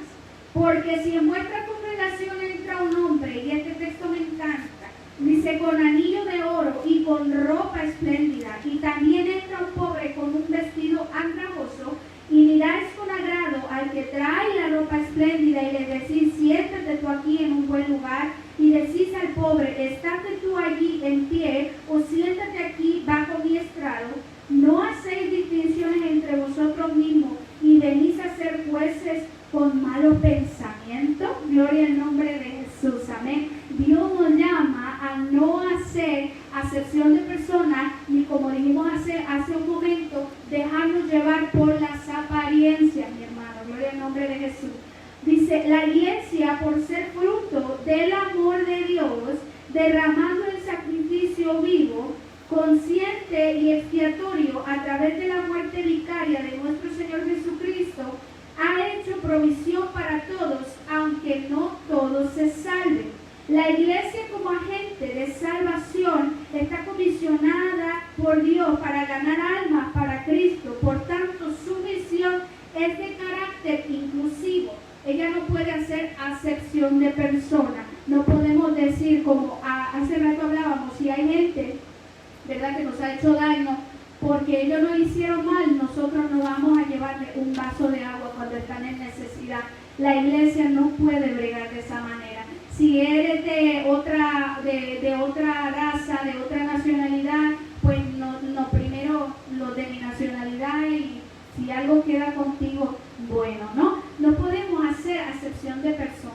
Porque si en vuestra congregación entra un hombre, y este texto me encanta, dice, con anillo de oro y con ropa espléndida, y también entra un pobre con un vestido andrajoso, y miráis con agrado al que trae la ropa espléndida y le decís: siéntate tú aquí en un buen lugar, y decís al pobre: estate tú allí en pie, o siéntate aquí bajo mi estrado, no hacéis distinciones entre vosotros mismos y venís a ser jueces con malos pensamientos. Gloria al nombre de Jesús, amén. Dios nos llama a no hacer acepción de personas, ni, como dijimos hace un momento, dejarnos llevar por las apariencias, mi hermano. Gloria al nombre de Jesús. Dice: la iglesia, por ser fruto del amor de Dios, derramando el sacrificio vivo, consciente y expiatorio a través de la muerte vicaria de nuestro Señor Jesucristo, ha hecho provisión para todos, aunque no todos se salven. La iglesia, como agente de salvación, está comisionada por Dios para ganar almas para Cristo. Por tanto, su misión es de carácter inclusivo. Ella no puede hacer acepción de personas. No podemos decir, como hace rato hablábamos, si hay gente, ¿verdad?, que nos ha hecho daño, porque ellos no hicieron mal, nosotros no vamos a llevarle un vaso de agua cuando están en necesidad. La iglesia no puede bregar de esa manera. Si eres de otra raza, de otra nacionalidad, pues no primero lo de mi nacionalidad, y si algo queda contigo, bueno, ¿no? No podemos hacer acepción de personas.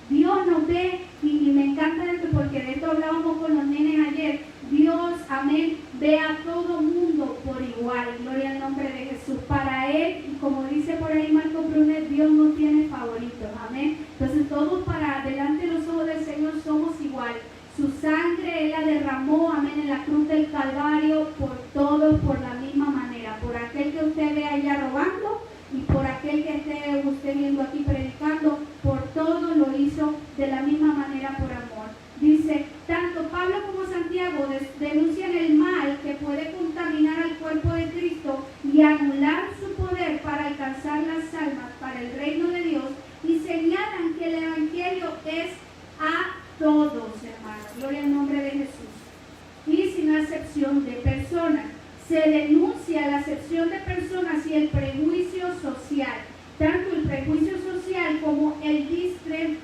Dios nos ve, y me encanta esto porque de esto hablábamos con los nenes ayer. Dios, amén, ve a todo mundo por igual. Gloria al nombre de Jesús. Para Él, y como dice por ahí Marco Brunet, Dios no tiene favoritos, amén. Entonces todos para delante de los ojos del Señor somos igual. Su sangre Él la derramó, amén, en la cruz del Calvario por todos por la misma manera. Por aquel que usted ve allá robando, y por aquel que esté usted viendo aquí predicando, por todo lo hizo de la misma manera por amor. Dice, tanto Pablo como Santiago denuncian el mal que puede contaminar al cuerpo de Cristo y anular su poder para alcanzar las almas para el reino de Dios, y señalan que el Evangelio es a todos, hermanos. Gloria al nombre de Jesús. Y sin acepción de personas. Se denuncia la acepción de personas y el prejuicio social. Tanto el prejuicio social como el discrimen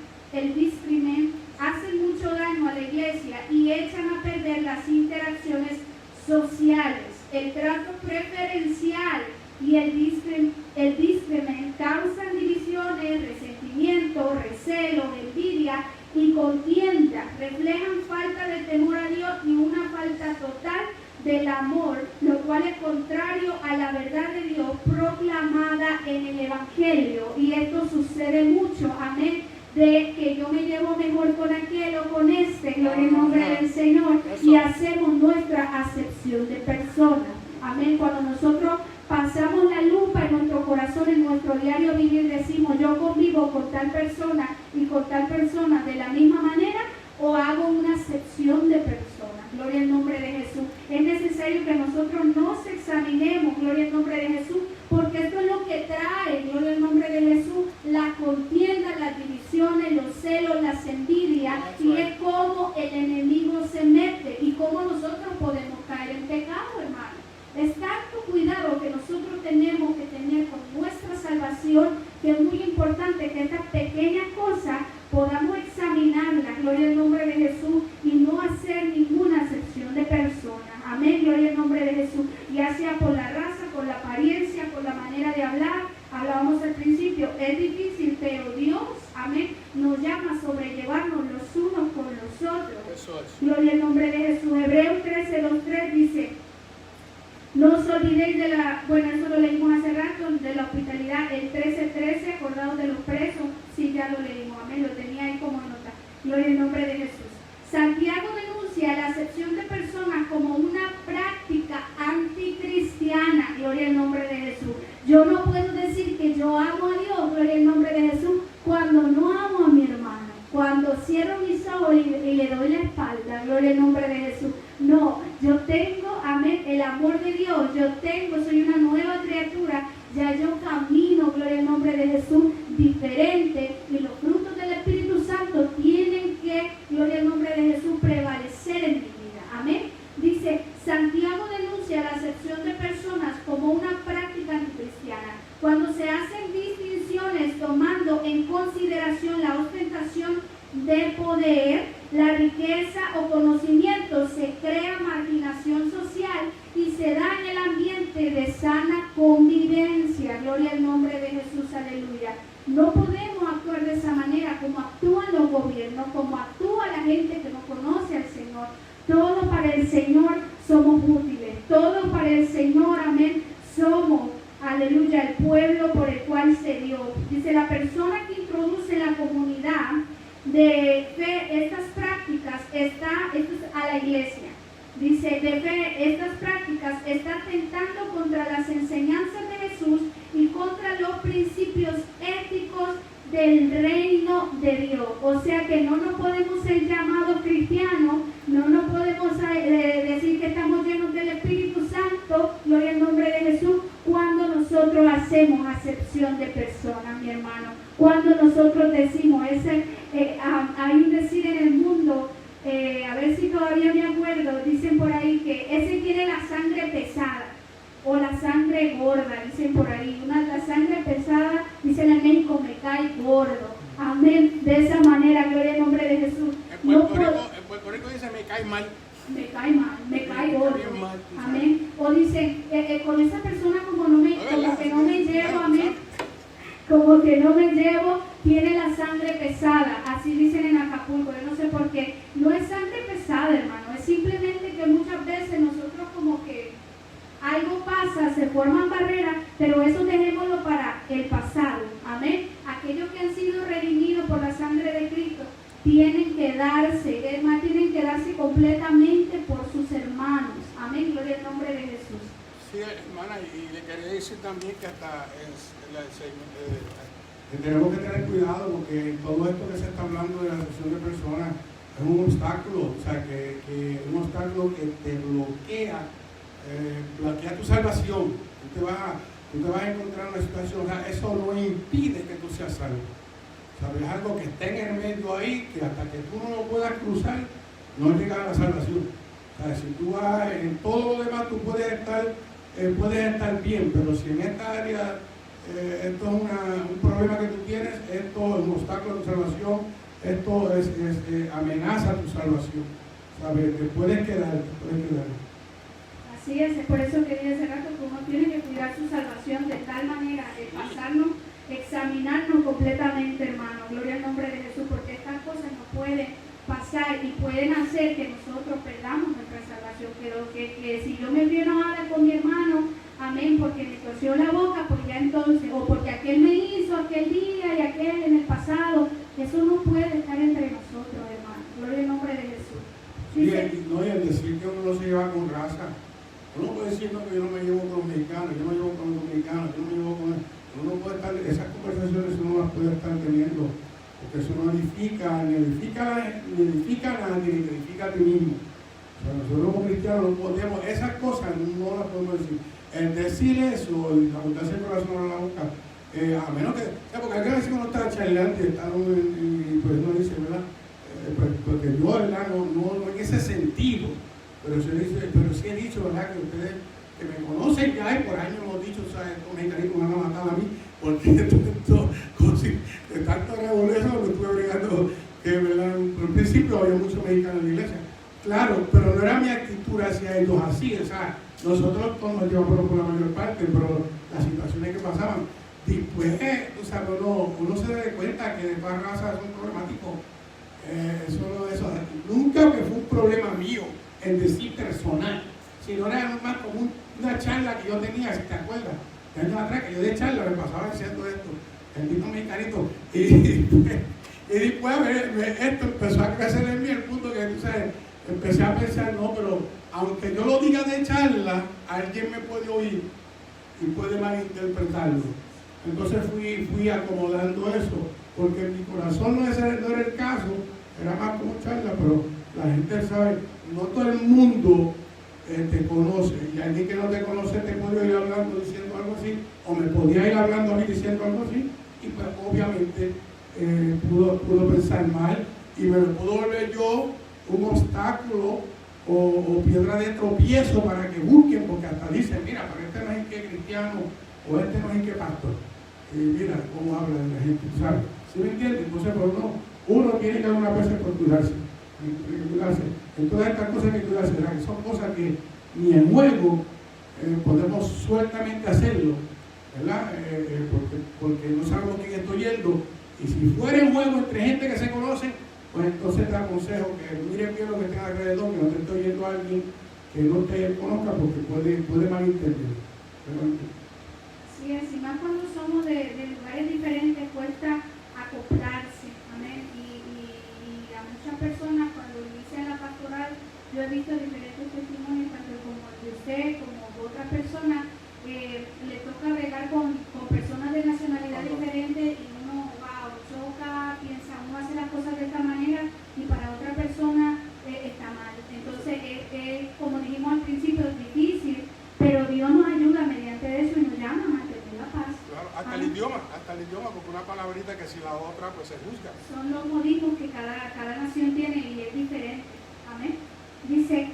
hacen mucho daño a la iglesia y echan a perder las interacciones sociales. El trato preferencial y el discrimen causan divisiones, resentimiento, recelo, envidia y contienda. Reflejan falta de temor a Dios y una falta total del amor, lo cual es contrario a la verdad de Dios proclamada en el Evangelio. Y esto sucede mucho, amén, de que yo me llevo mejor con aquel o con este, gloria al nombre del Señor, y hacemos nuestra acepción de personas, amén. Cuando nosotros pasamos la lupa en nuestro corazón, en nuestro diario vivir, decimos, yo convivo con tal persona y con tal persona de la misma manera, o hago una acepción de personas. Gloria al nombre de Jesús. Es necesario que nosotros nos examinemos, gloria al nombre de Jesús, porque esto es lo que trae, gloria al nombre de Jesús, la contienda, las divisiones, los celos, las envidias, y es como el enemigo se mete y cómo nosotros podemos caer en pecado, hermano. Es tanto cuidado que nosotros tenemos que tener con nuestra salvación, que es muy importante que estas pequeñas cosas podamos examinarlas, gloria al nombre de Jesús, y no hacer ninguna acepción de personas. Amén, gloria al nombre de Jesús, ya sea por la raza, por la apariencia, por la manera de hablar. Hablábamos al principio, es difícil, pero Dios, amén, nos llama a sobrellevarnos los unos con los otros. Eso es. Gloria al nombre de Jesús. Hebreos 13:2-3 dice, no os olvidéis de la, bueno, eso lo leímos hace rato, de la hospitalidad, el 13:13, acordados de los presos, sí, ya lo leímos, amén, lo tenía ahí como nota. Gloria al nombre de Jesús. Santiago denuncia la acepción de personas como una práctica anticristiana, gloria al nombre de Jesús. Yo no puedo decir que yo amo a Dios, gloria al nombre de Jesús, cuando no amo a mi hermano, cuando cierro mis ojos y le doy la espalda, gloria al nombre de Jesús. No, yo tengo, amén, el amor de Dios, soy una nueva criatura, ya yo camino, gloria al nombre de Jesús, diferente, y los frutos del Espíritu Santo tienen que, gloria al nombre de Jesús, prevalecer en mi vida, amén. Dice, Santiago denuncia la acepción de personas como una práctica anticristiana, cuando se hacen distinciones tomando en consideración la ostentación de poder, la riqueza o conocimiento, se crea marginación social y se da en el ambiente de sana convivencia. Gloria al nombre de Jesús, aleluya. No podemos actuar de esa manera como actúan los gobiernos, como actúa la gente que no conoce al Señor. Todo para el Señor somos útiles, todo para el Señor, amén, somos, aleluya, el pueblo por el cual se dio. Dice, la persona que introduce en la comunidad de fe estas prácticas, esto es a la iglesia, dice, de fe estas prácticas está atentando contra las enseñanzas de Jesús y contra los principios éticos del reino de Dios. O sea que no nos podemos ser llamados cristianos, no nos podemos decir que estamos llenos del Espíritu Santo, gloria al nombre de Jesús, cuando nosotros hacemos acepción de personas, mi hermano. Cuando nosotros decimos, hay un decir en el mundo, a ver si todavía me acuerdo, dicen por ahí que ese tiene la sangre pesada o la sangre gorda, dicen por ahí. La sangre pesada, dicen en México, me cae gordo. Amén. De esa manera, gloria al nombre de Jesús. En Puerto Rico dice me cae mal. Me cae mal, me cae Bien gordo. mal, Amén. O dicen, con esa persona como que no me llevo, amén. Como que no me llevo, tiene la sangre pesada. Así dicen en Acapulco, yo no sé por qué. No es sangre pesada, hermano. Es simplemente que muchas veces nosotros como que algo pasa, se forman barreras, pero eso dejémoslo para el pasado. Amén. Aquellos que han sido redimidos por la sangre de Cristo tienen que darse, hermano, tienen que darse completamente por sus hermanos. Amén. Gloria al nombre de Jesús. Sí, hermana, y le quería decir también que hasta tenemos que tener cuidado porque todo esto que se está hablando de la adopción de personas es un obstáculo, o sea, que un obstáculo que te bloquea tu salvación. Tú te vas a encontrar en una situación, o sea, eso no impide que tú seas salvo. ¿Sabes? Es algo que está en el medio ahí, que hasta que tú no lo puedas cruzar, no llega a la salvación. O sea, si tú vas en todo lo demás, tú puedes estar bien, pero si en esta área esto es un problema que tú tienes, esto es un obstáculo a tu salvación, esto amenaza tu salvación. ¿Sabes? Te puedes quedar. Así es por eso que dije hace rato que uno tiene que cuidar su salvación de tal manera, pasarnos, examinarnos completamente, hermano. Gloria al nombre de Jesús, porque estas cosas no pueden pasar y pueden hacer que nosotros perdamos nuestra salvación. Pero que si yo me fui enojada con mi hermano, amén, porque me torció la boca, pues ya entonces, o porque aquel me hizo aquel día y aquel en el pasado, eso no puede estar entre nosotros, hermano. Gloria al nombre de Jesús. Dice, Y el decir que uno no se lleva con raza. Uno puede decir no, que yo no me llevo con los mexicanos, yo no me llevo con los dominicanos, yo no me llevo con... Uno puede estar, esas conversaciones uno las puede estar teniendo, porque eso no edifica, ni edifica a nadie, ni edifica a ti mismo. O sea, nosotros como cristianos no podemos, esas cosas no las podemos decir. El decir eso, y la abundancia del corazón a la boca, a menos que, porque hay veces que uno está charlando y pues uno dice, ¿verdad? Porque yo, ¿verdad? No en ese sentido, pero sí he dicho, ¿verdad? Que ustedes que me conocen ya y por años hemos dicho, ¿sabes? Estos mexicanos me van a matar a mí, porque de tanto revolución lo estuve bregando, que, ¿verdad? Al principio había muchos mexicanos en la iglesia. Claro, pero no era mi actitud hacia ellos así, o sea, nosotros todos nos llevamos por la mayor parte, pero las situaciones que pasaban, después, o sea, uno se da cuenta que de todas razas son problemáticos. Eso nunca que fue un problema mío en decir personal, sino era más como una charla que yo tenía, si te acuerdas, de años atrás, que yo de charla me pasaba diciendo esto, bendito mexicanito, y después esto empezó a crecer en mí, el punto que tú sabes, empecé a pensar, no, pero aunque yo lo diga de charla, alguien me puede oír y puede malinterpretarlo. Entonces fui acomodando eso, porque en mi corazón no era el caso, era más como charla, pero la gente sabe, no todo el mundo te conoce, y alguien que no te conoce te puede ir hablando diciendo algo así, o me podía ir hablando a mí diciendo algo así, y pues obviamente pudo pensar mal, y me lo pudo volver yo un obstáculo o piedra de tropiezo para que busquen, porque hasta dicen, mira, pero este no es en qué cristiano, o este no es en qué pastor. Y mira cómo habla de la gente, ¿sabes? ¿Sí me entiendes? Entonces, pues uno tiene que alguna vez por cuidarse. En todas estas cosas hay que cuidarse, ¿verdad? Que son cosas que ni en juego podemos sueltamente hacerlo, ¿verdad? Porque no sabemos quién está oyendo. Y si fuera en juego entre gente que se conoce, pues entonces te aconsejo que miren bien lo que tenga alrededor, que no te esté oyendo a alguien que no te conozca, porque puede malentender. sí, y más cuando somos de lugares diferentes, cuesta acoplarse, amén. Y a muchas personas cuando inician la pastoral, yo he visto diferentes testimonios, tanto como el de usted, como otras personas, le toca bregar con personas de nacionalidad diferente y uno choca, piensa, uno hace las cosas de esta manera y para otra persona está mal. Entonces, como dijimos al principio, es difícil, pero Dios nos ayuda mediante eso y nos llama a mantener la paz. Claro, hasta el idioma, porque una palabrita que si la otra, pues se juzga. Son los modismos que cada nación tiene y es diferente. Amén. Dice,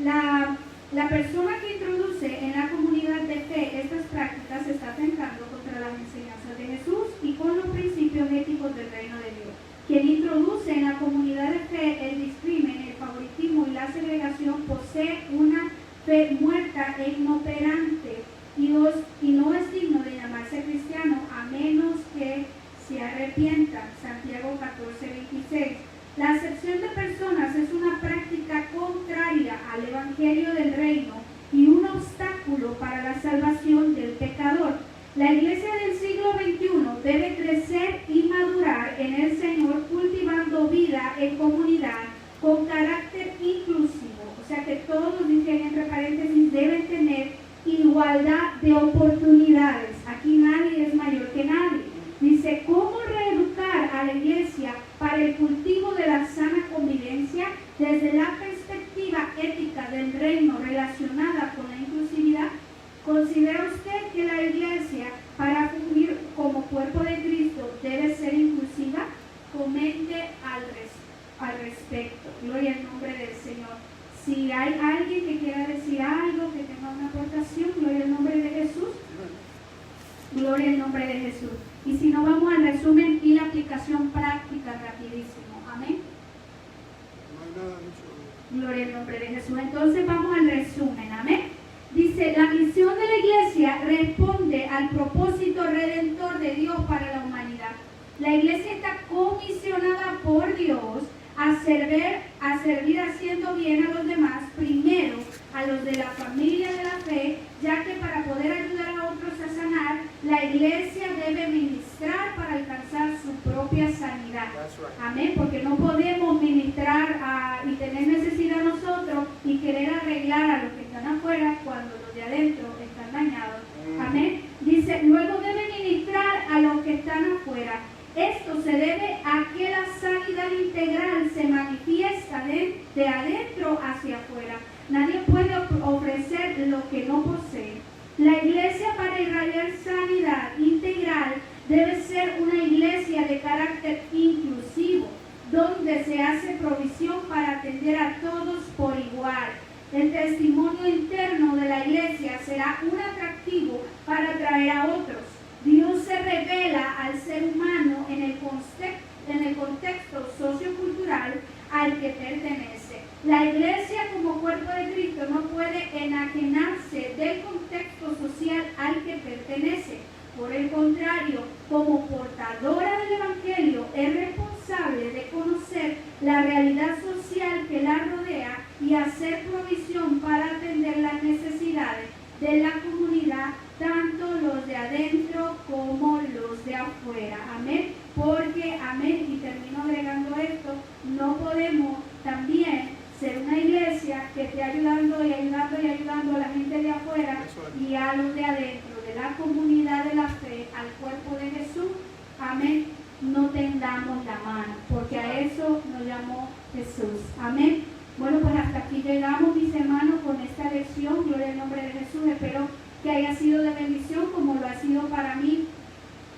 la persona que introduce en la comunidad de fe estas prácticas está atentando contra las enseñanzas de Jesús y con los principios éticos fe muerta e inoperante, y no es digno de llamarse cristiano a menos que se arrepientan. Santiago 14:26. La acepción de personas es una práctica contraria al Evangelio del Reino y un obstáculo para la salvación del pecador. La iglesia del siglo XXI debe crecer y madurar en el Señor, cultivando vida en comunidad con carácter inclusivo. O sea que todos, dicen entre paréntesis, deben tener igualdad de oportunidades. Aquí nadie es mayor que nadie. Dice, ¿cómo reeducar a la iglesia para el cultivo de la sana convivencia desde la perspectiva ética del reino relacionada con la inclusividad? ¿Considera usted que la iglesia, para fungir como cuerpo de Cristo, debe ser inclusiva? Comente al respecto. Gloria al nombre del Señor. Si hay alguien que quiera decir algo, que tenga una aportación, gloria al nombre de Jesús. Gloria al nombre de Jesús. Y si no, vamos al resumen y la aplicación práctica rapidísimo. Amén. Gloria al nombre de Jesús. Entonces vamos al resumen. Amén. Dice, la misión de la iglesia responde al propósito redentor de Dios para la humanidad. La iglesia está comisionada por Dios a servir haciendo bien a los demás, primero a los de la familia de la fe, ya que para poder ayudar a otros a sanar, la iglesia debe ministrar para alcanzar su propia sanidad. Amén, porque no podemos ministrar y tener necesidad nosotros y querer arreglar a los que están afuera cuando los de adentro están dañados. Amén. Dice, luego debe ministrar a los que están afuera. Esto se debe a que la sanidad integral se manifiesta de adentro hacia afuera. Nadie puede ofrecer lo que no posee. La iglesia, para irradiar sanidad integral, debe ser una iglesia de carácter inclusivo, donde se hace provisión para atender a todos por igual. El testimonio interno de la iglesia será un atractivo para atraer a otros. Dios se revela al ser humano en el contexto sociocultural al que pertenece. La iglesia como cuerpo de Cristo no puede enajenarse del contexto social al que pertenece. Por el contrario, como portadora del Evangelio, es responsable de conocer la realidad social que la rodea y hacer provisión para atender las necesidades de la comunidad, tanto los de adentro como los de afuera. Amén. Porque, amén, y termino agregando esto, no podemos también ser una iglesia que esté ayudando a la gente de afuera y a los de adentro, de la comunidad de la fe, al cuerpo de Jesús. Amén. No tendamos la mano, porque a eso nos llamó Jesús. Amén. Bueno, pues hasta aquí llegamos, mis hermanos, con esta lección. Gloria al nombre de Jesús. Espero que haya sido de bendición, como lo ha sido para mí,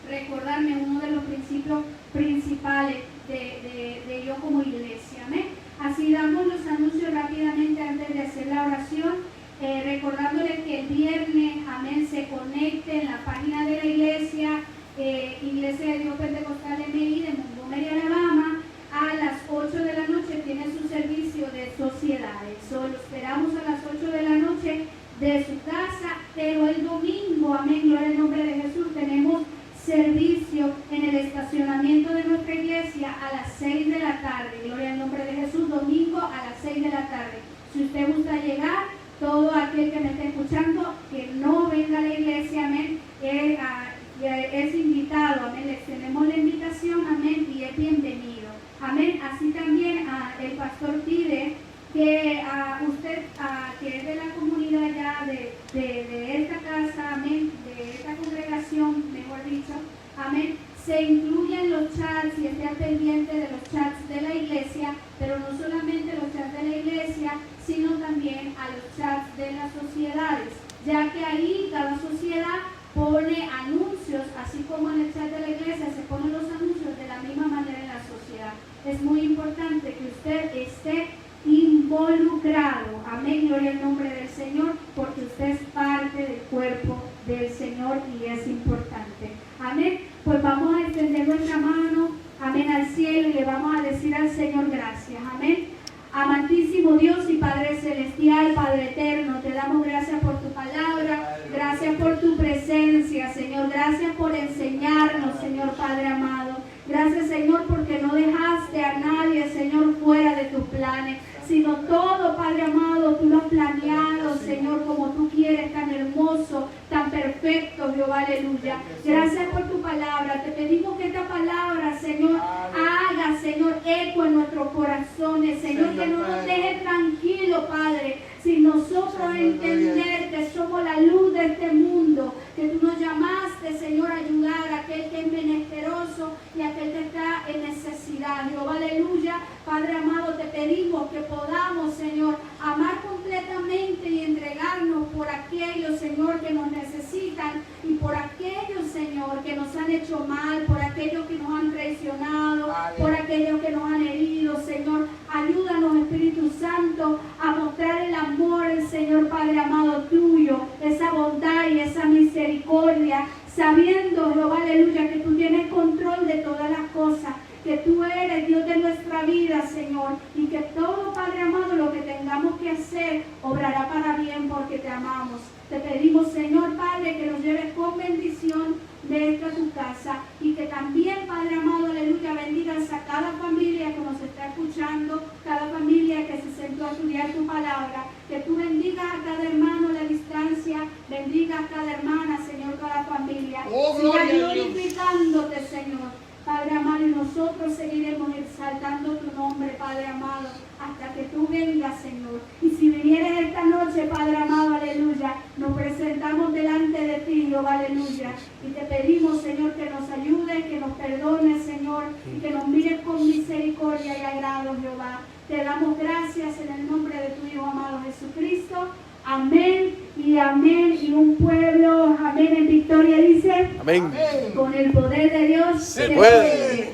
recordarme uno de los principios principales de yo como iglesia. Amén. Así damos los anuncios rápidamente antes de hacer la oración, recordándoles que el viernes, amén, se conecte en la página de la iglesia, Iglesia de Dios Pentecostal MI de Montgomery, Alabama. A las 8 de la noche tiene su servicio de sociedades. Lo esperamos a las 8 de la noche de su casa, pero el domingo, amén, gloria al nombre de Jesús, tenemos servicio en el estacionamiento de nuestra iglesia a las 6 de la tarde. Gloria al nombre de Jesús, domingo a las 6 de la tarde. Si usted gusta llegar, todo aquel que me esté escuchando, que no venga a la iglesia, amén, es invitado, amén, les tenemos la invitación, amén, y es bienvenido. Amén. Así también el pastor pide que usted, que es de la comunidad ya de esta casa, amén, de esta congregación, mejor dicho, amén, se incluya en los chats y esté al pendiente de los chats de la iglesia, pero no solamente los chats de la iglesia, sino también a los chats de las sociedades, ya que ahí cada sociedad pone anuncios, así como en el chat de la iglesia se ponen los anuncios, de la misma manera en la sociedad. Es muy importante que usted esté involucrado, amén, gloria al nombre del Señor, porque usted es parte del cuerpo del Señor y es importante. Amén. Pues vamos a extender nuestra mano, amén, al cielo y le vamos a decir al Señor gracias. Amén. Amantísimo amantísimo Dios y Padre celestial, Padre eterno, te damos gracias por tu palabra, gracias por tu presencia, Señor, gracias por enseñarnos, Señor Padre amado. Gracias, Señor, porque no dejaste a nadie, Señor, fuera de tus planes, sino todo, Padre amado, tú lo has planeado, Señor, como tú quieres, tan hermoso, tan perfecto, Jehová, aleluya. Gracias por tu palabra. Te pedimos que esta palabra, Señor, haga, Señor, eco en nuestros corazones, Señor, que no nos deje tranquilos, Padre, sin nosotros entender que somos la luz de este mundo, que tú nos llamaste, Señor, a ayudar a aquel que es menesteroso y a aquel que está en necesidad. Jehová, aleluya. Padre amado, te pedimos que podamos, Señor, amar completamente y entregarnos por aquellos, Señor, que nos necesitan y por aquellos, Señor, que nos han hecho mal, por aquellos que nos han traicionado, por aquellos que nos han herido, Señor. Ayúdanos, Espíritu Santo, a mostrar el amor, el Señor Padre amado tuyo, esa bondad y esa misericordia, sabiendo, Jehová, aleluya, que tú tienes control de todas las cosas, que tú eres Dios de nuestra vida, Señor, y que todo, Padre amado, lo que tengamos que hacer, obrará para bien porque te amamos. Te pedimos, Señor Padre, que nos lleves con bendición de esta tu casa y que también, Padre amado, aleluya, bendigas a cada familia que nos está escuchando, cada familia que se sentó a estudiar tu palabra, que tú bendigas a cada hermano a la distancia, bendiga a cada hermana, Señor, cada familia. Siga glorificándote, Señor. Padre amado, y nosotros seguiremos exaltando tu nombre, Padre amado, hasta que tú vengas, Señor. Y si vinieres esta noche, Padre amado, aleluya, nos presentamos delante de ti, Jehová, aleluya. Y te pedimos, Señor, que nos ayudes, que nos perdones, Señor, y que nos mires con misericordia y agrado, Jehová. Te damos gracias en el nombre de tu Hijo amado Jesucristo. Amén y amén. Y un pueblo, amén, en victoria dice: Amén. Con el poder de Dios Se puede.